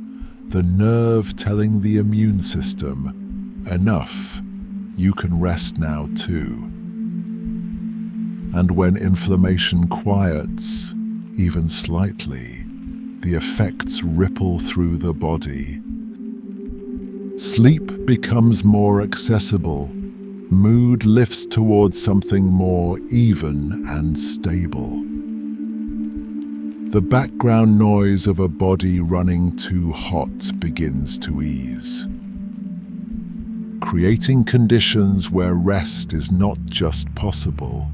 the nerve telling the immune system, enough, you can rest now too. And when inflammation quiets, even slightly, the effects ripple through the body. Sleep becomes more accessible, mood lifts towards something more even and stable. The background noise of a body running too hot begins to ease, creating conditions where rest is not just possible,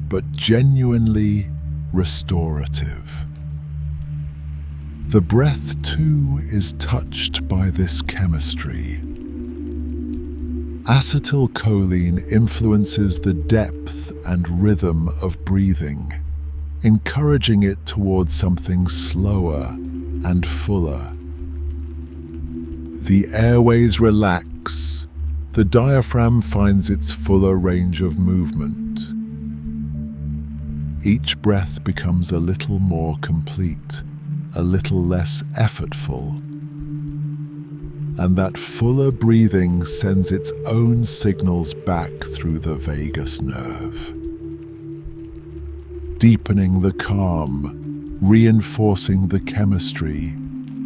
but genuinely restorative. The breath, too, is touched by this chemistry. Acetylcholine influences the depth and rhythm of breathing, encouraging it towards something slower and fuller. The airways relax, the diaphragm finds its fuller range of movement. Each breath becomes a little more complete, a little less effortful. And that fuller breathing sends its own signals back through the vagus nerve, deepening the calm, reinforcing the chemistry,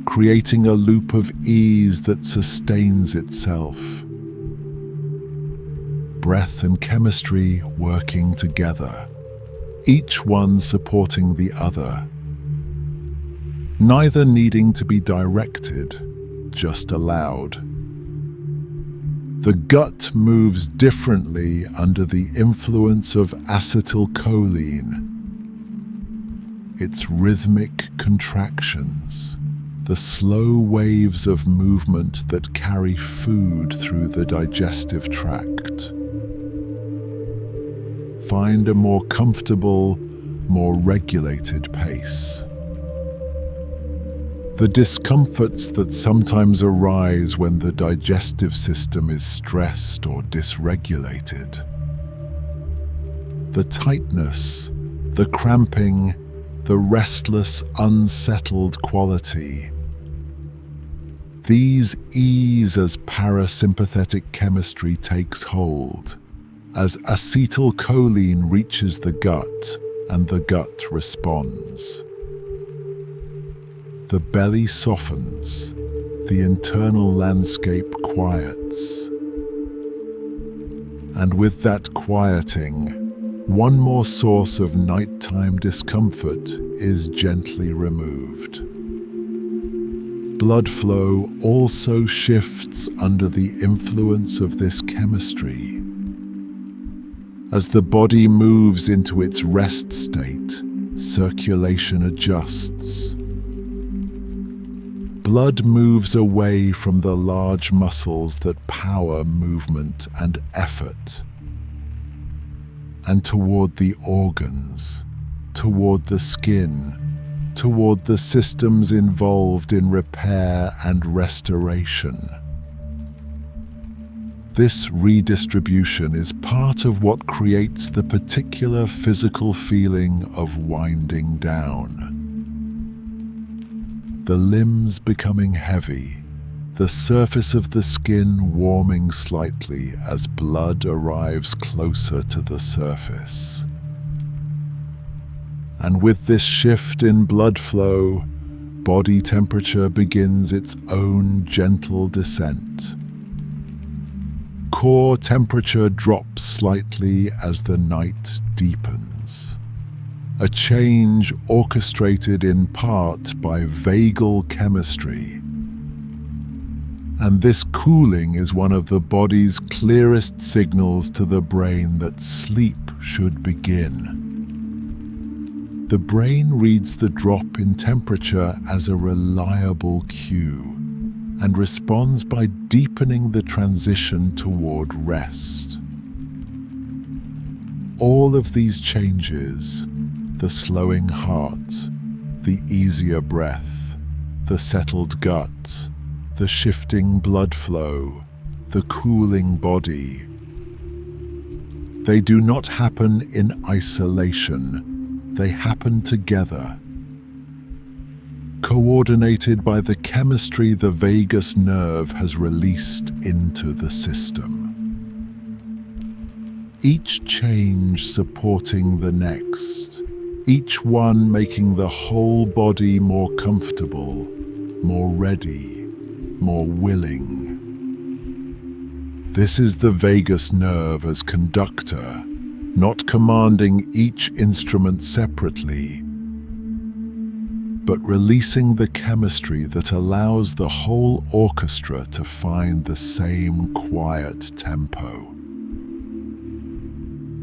creating a loop of ease that sustains itself. Breath and chemistry working together, each one supporting the other, neither needing to be directed, just allowed. The gut moves differently under the influence of acetylcholine. Its rhythmic contractions, the slow waves of movement that carry food through the digestive tract. Find a more comfortable, more regulated pace. The discomforts that sometimes arise when the digestive system is stressed or dysregulated. The tightness, the cramping, the restless, unsettled quality. These ease as parasympathetic chemistry takes hold, as acetylcholine reaches the gut and the gut responds. The belly softens, the internal landscape quiets. And with that quieting, one more source of nighttime discomfort is gently removed. Blood flow also shifts under the influence of this chemistry. As the body moves into its rest state, circulation adjusts. Blood moves away from the large muscles that power movement and effort, and toward the organs, toward the skin, toward the systems involved in repair and restoration. This redistribution is part of what creates the particular physical feeling of winding down. The limbs becoming heavy, the surface of the skin warming slightly as blood arrives closer to the surface. And with this shift in blood flow, body temperature begins its own gentle descent. Core temperature drops slightly as the night deepens. A change orchestrated in part by vagal chemistry. And this cooling is one of the body's clearest signals to the brain that sleep should begin. The brain reads the drop in temperature as a reliable cue and responds by deepening the transition toward rest. All of these changes, the slowing heart, the easier breath, the settled gut, the shifting blood flow, the cooling body. They do not happen in isolation, they happen together. Coordinated by the chemistry the vagus nerve has released into the system. Each change supporting the next, each one making the whole body more comfortable, more ready, more willing. This is the vagus nerve as conductor, not commanding each instrument separately, but releasing the chemistry that allows the whole orchestra to find the same quiet tempo.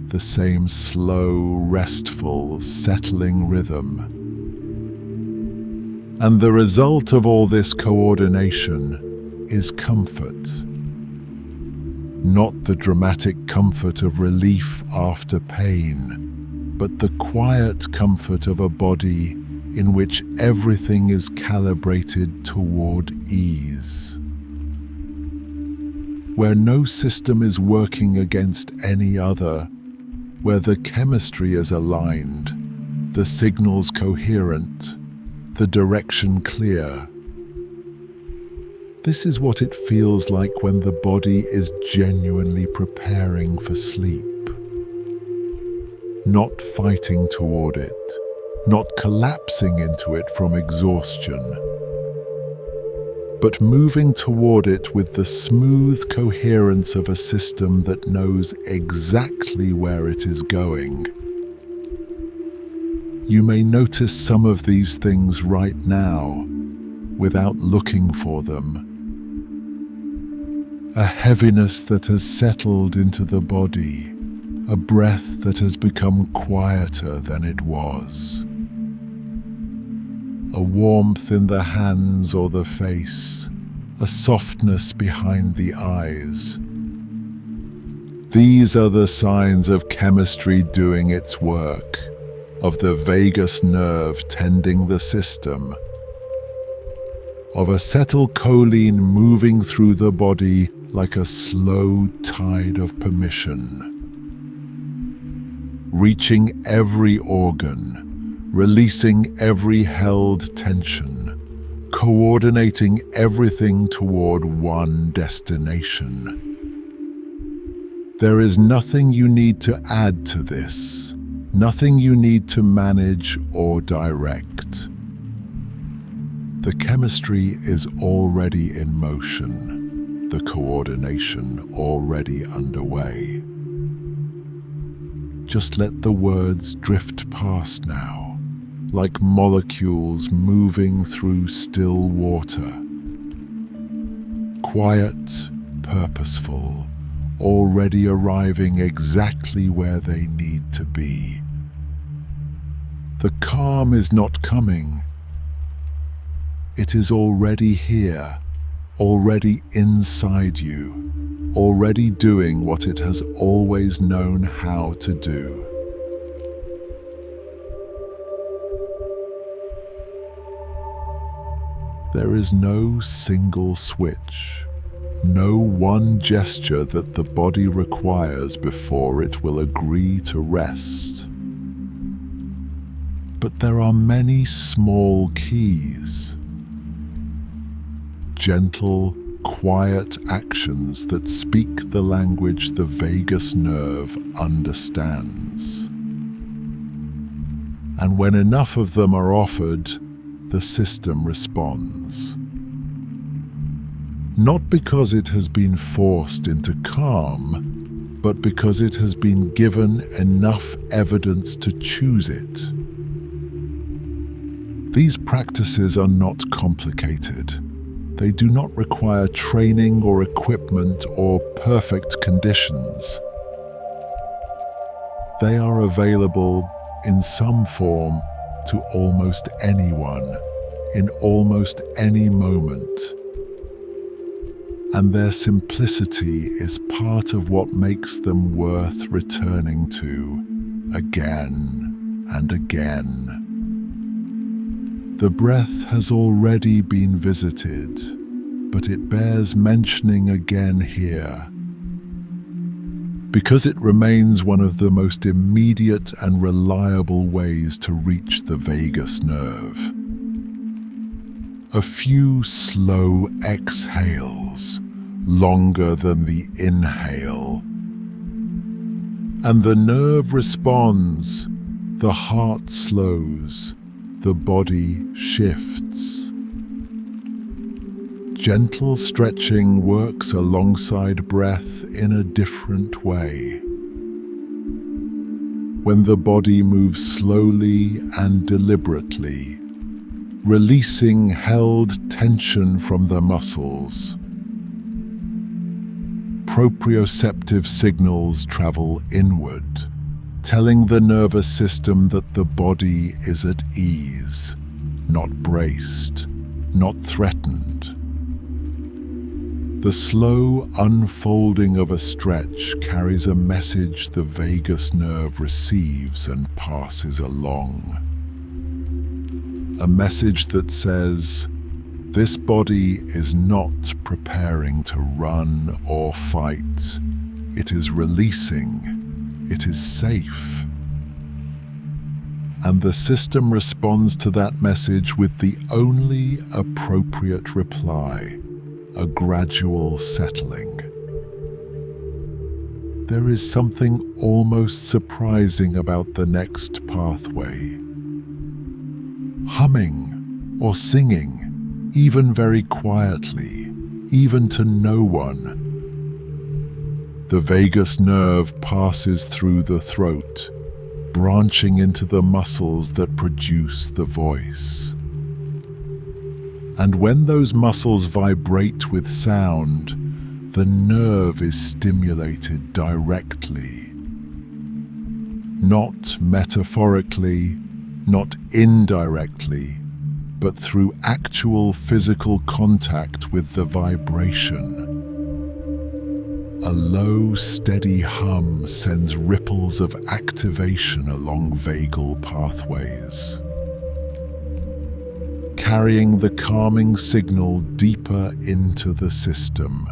The same slow, restful, settling rhythm. And the result of all this coordination is comfort. Not the dramatic comfort of relief after pain, but the quiet comfort of a body in which everything is calibrated toward ease. Where no system is working against any other, where the chemistry is aligned, the signals coherent, the direction clear. This is what it feels like when the body is genuinely preparing for sleep. Not fighting toward it, not collapsing into it from exhaustion, but moving toward it with the smooth coherence of a system that knows exactly where it is going. You may notice some of these things right now, without looking for them. A heaviness that has settled into the body, a breath that has become quieter than it was. A warmth in the hands or the face, a softness behind the eyes. These are the signs of chemistry doing its work, of the vagus nerve tending the system, of acetylcholine moving through the body like a slow tide of permission, reaching every organ, releasing every held tension, coordinating everything toward one destination. There is nothing you need to add to this, nothing you need to manage or direct. The chemistry is already in motion, the coordination already underway. Just let the words drift past now, like molecules moving through still water. Quiet, purposeful, already arriving exactly where they need to be. The calm is not coming. It is already here, already inside you, already doing what it has always known how to do. There is no single switch, no one gesture that the body requires before it will agree to rest. But there are many small keys, gentle, quiet actions that speak the language the vagus nerve understands. And when enough of them are offered, the system responds. Not because it has been forced into calm, but because it has been given enough evidence to choose it. These practices are not complicated. They do not require training or equipment or perfect conditions. They are available in some form to almost anyone, in almost any moment. And their simplicity is part of what makes them worth returning to again and again. The breath has already been visited, but it bears mentioning again here, because it remains one of the most immediate and reliable ways to reach the vagus nerve. A few slow exhales, longer than the inhale, and the nerve responds, the heart slows, the body shifts. Gentle stretching works alongside breath in a different way. When the body moves slowly and deliberately, releasing held tension from the muscles, proprioceptive signals travel inward, telling the nervous system that the body is at ease, not braced, not threatened. The slow unfolding of a stretch carries a message the vagus nerve receives and passes along. A message that says, this body is not preparing to run or fight. It is releasing. It is safe. And the system responds to that message with the only appropriate reply, a gradual settling. There is something almost surprising about the next pathway. Humming or singing, even very quietly, even to no one. The vagus nerve passes through the throat, branching into the muscles that produce the voice. And when those muscles vibrate with sound, the nerve is stimulated directly. Not metaphorically, not indirectly, but through actual physical contact with the vibration. A low, steady hum sends ripples of activation along vagal pathways, carrying the calming signal deeper into the system.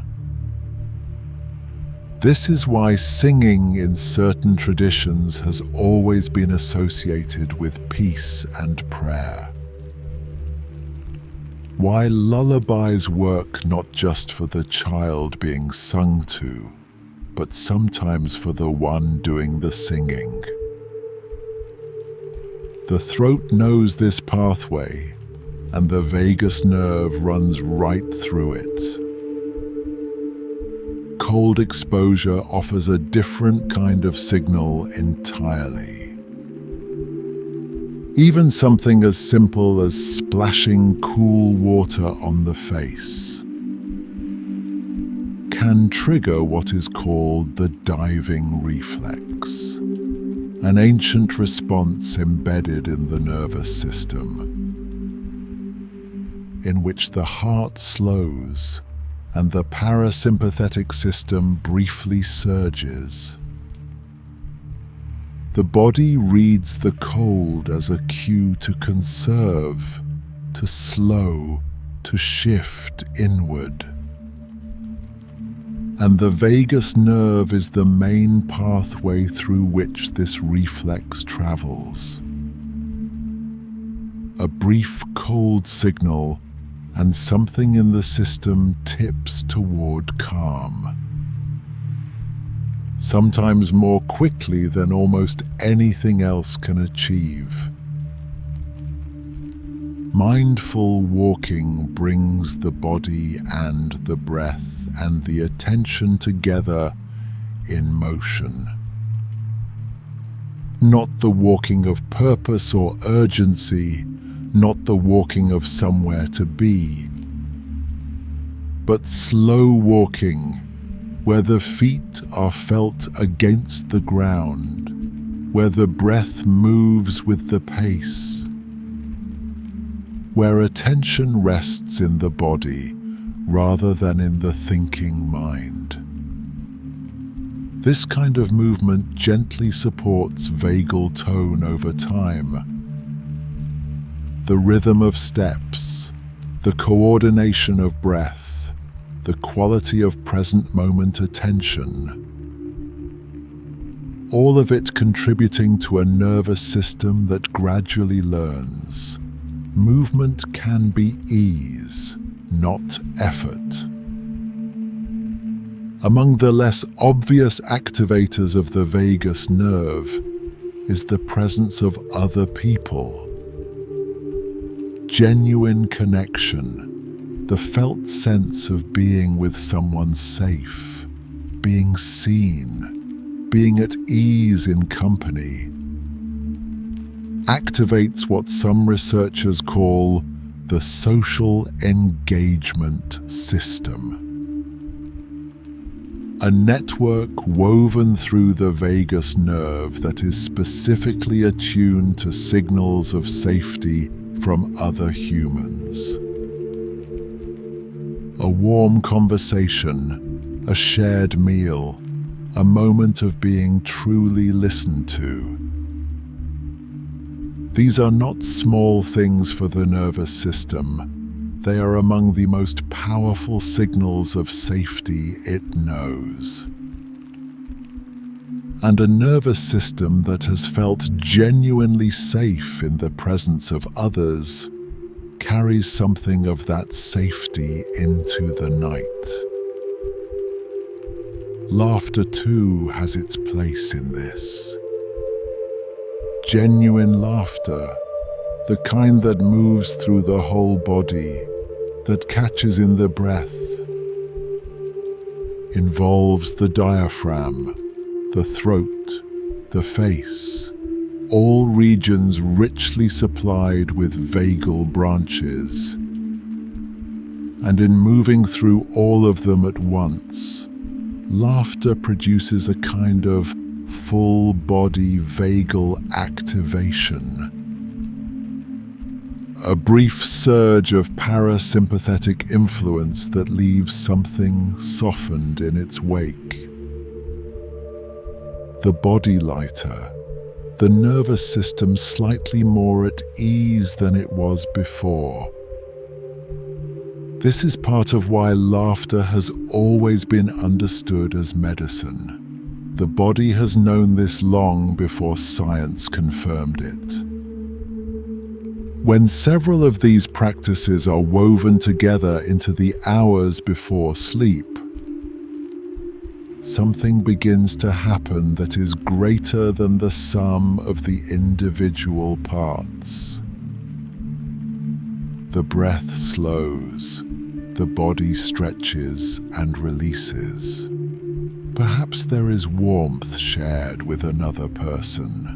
This is why singing in certain traditions has always been associated with peace and prayer. Why lullabies work not just for the child being sung to, but sometimes for the one doing the singing. The throat knows this pathway, and the vagus nerve runs right through it. Cold exposure offers a different kind of signal entirely. Even something as simple as splashing cool water on the face can trigger what is called the diving reflex, an ancient response embedded in the nervous system, in which the heart slows and the parasympathetic system briefly surges. The body reads the cold as a cue to conserve, to slow, to shift inward. And the vagus nerve is the main pathway through which this reflex travels. A brief cold signal, and something in the system tips toward calm. Sometimes more quickly than almost anything else can achieve. Mindful walking brings the body and the breath and the attention together in motion. Not the walking of purpose or urgency, not the walking of somewhere to be, but slow walking, where the feet are felt against the ground, where the breath moves with the pace, where attention rests in the body rather than in the thinking mind. This kind of movement gently supports vagal tone over time. The rhythm of steps, the coordination of breath, the quality of present moment attention. All of it contributing to a nervous system that gradually learns. Movement can be ease, not effort. Among the less obvious activators of the vagus nerve is the presence of other people. Genuine connection, the felt sense of being with someone safe, being seen, being at ease in company, activates what some researchers call the social engagement system. A network woven through the vagus nerve that is specifically attuned to signals of safety from other humans. A warm conversation, a shared meal, a moment of being truly listened to. These are not small things for the nervous system. They are among the most powerful signals of safety it knows. And a nervous system that has felt genuinely safe in the presence of others carries something of that safety into the night. Laughter too has its place in this. Genuine laughter, the kind that moves through the whole body, that catches in the breath, involves the diaphragm, the throat, the face, all regions richly supplied with vagal branches. And in moving through all of them at once, laughter produces a kind of full-body vagal activation. A brief surge of parasympathetic influence that leaves something softened in its wake. The body lighter, the nervous system slightly more at ease than it was before. This is part of why laughter has always been understood as medicine. The body has known this long before science confirmed it. When several of these practices are woven together into the hours before sleep, something begins to happen that is greater than the sum of the individual parts. The breath slows, the body stretches and releases. Perhaps there is warmth shared with another person.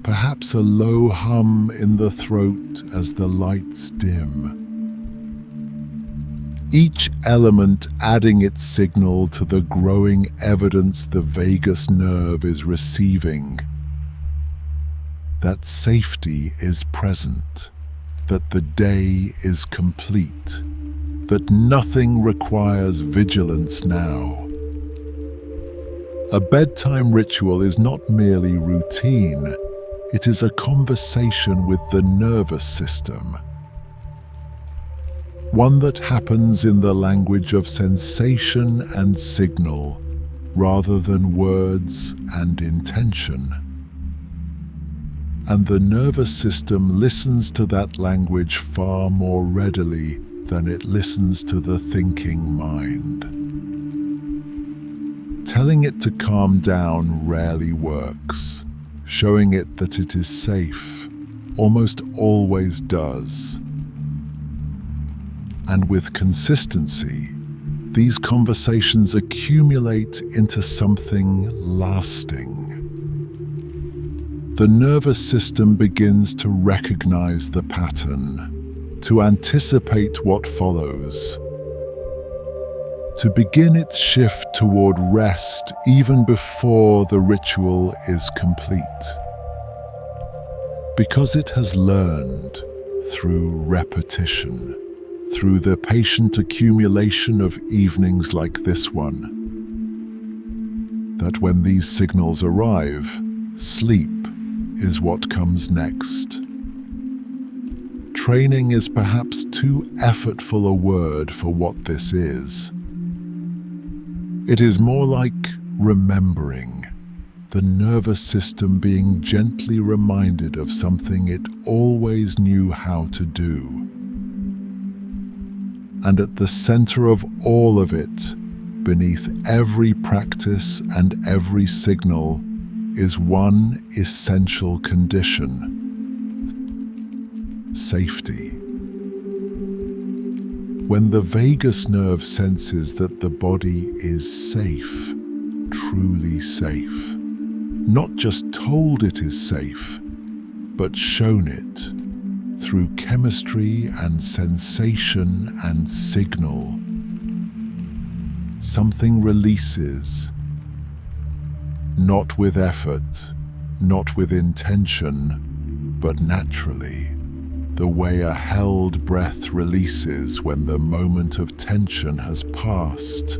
Perhaps a low hum in the throat as the lights dim. Each element adding its signal to the growing evidence the vagus nerve is receiving that safety is present, that the day is complete, that nothing requires vigilance now. A bedtime ritual is not merely routine, it is a conversation with the nervous system. One that happens in the language of sensation and signal, rather than words and intention. And the nervous system listens to that language far more readily than it listens to the thinking mind. Telling it to calm down rarely works. Showing it that it is safe almost always does. And with consistency, these conversations accumulate into something lasting. The nervous system begins to recognize the pattern, to anticipate what follows, to begin its shift toward rest even before the ritual is complete. Because it has learned through repetition, through the patient accumulation of evenings like this one, that when these signals arrive, sleep is what comes next. Training is perhaps too effortful a word for what this is. It is more like remembering, the nervous system being gently reminded of something it always knew how to do. And at the center of all of it, beneath every practice and every signal, is one essential condition: safety. When the vagus nerve senses that the body is safe, truly safe, not just told it is safe, but shown it through chemistry and sensation and signal, something releases, not with effort, not with intention, but naturally, the way a held breath releases when the moment of tension has passed.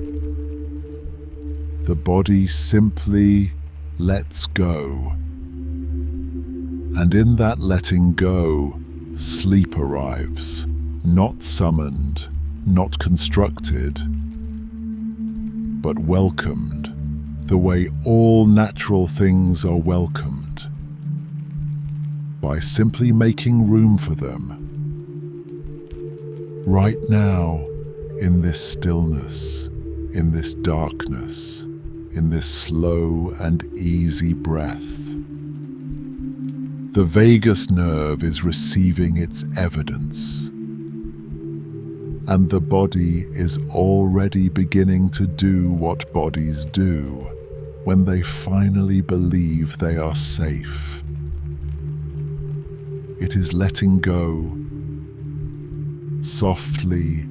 The body simply lets go. And in that letting go, sleep arrives, not summoned, not constructed, but welcomed, the way all natural things are welcomed, by simply making room for them. Right now, in this stillness, in this darkness, in this slow and easy breath, the vagus nerve is receiving its evidence, and the body is already beginning to do what bodies do when they finally believe they are safe. It is letting go, softly,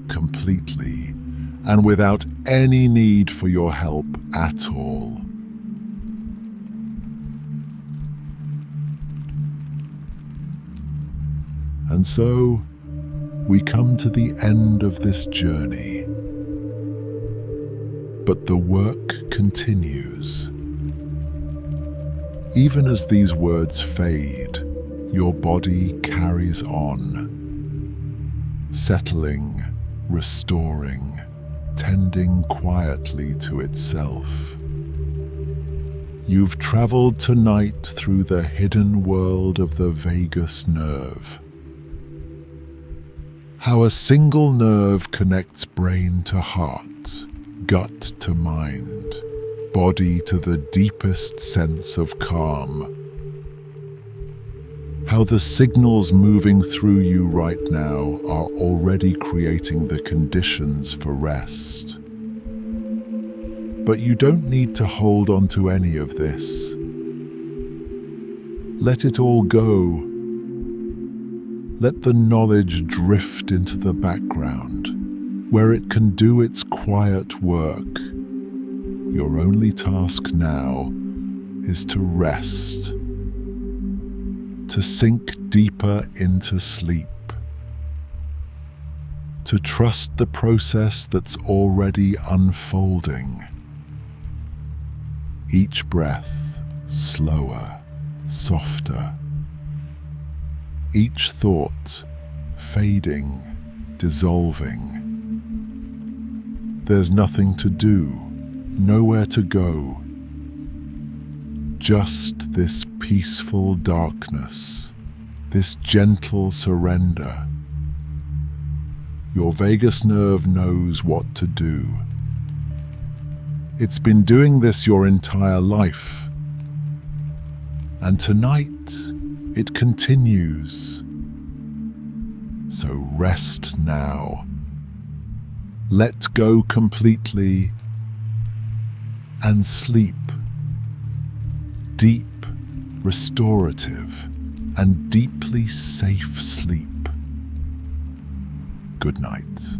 completely, and without any need for your help at all. And so, we come to the end of this journey. But the work continues. Even as these words fade, your body carries on, settling, restoring, tending quietly to itself. You've traveled tonight through the hidden world of the vagus nerve. How a single nerve connects brain to heart, gut to mind, body to the deepest sense of calm. How the signals moving through you right now are already creating the conditions for rest. But you don't need to hold on to any of this. Let it all go. Let the knowledge drift into the background, where it can do its quiet work. Your only task now is to rest, to sink deeper into sleep, to trust the process that's already unfolding. Each breath slower, softer. Each thought fading, dissolving. There's nothing to do, nowhere to go. Just this peaceful darkness, this gentle surrender. Your vagus nerve knows what to do. It's been doing this your entire life. And tonight, it continues. So rest now. Let go completely and sleep. Deep, restorative, and deeply safe sleep. Good night.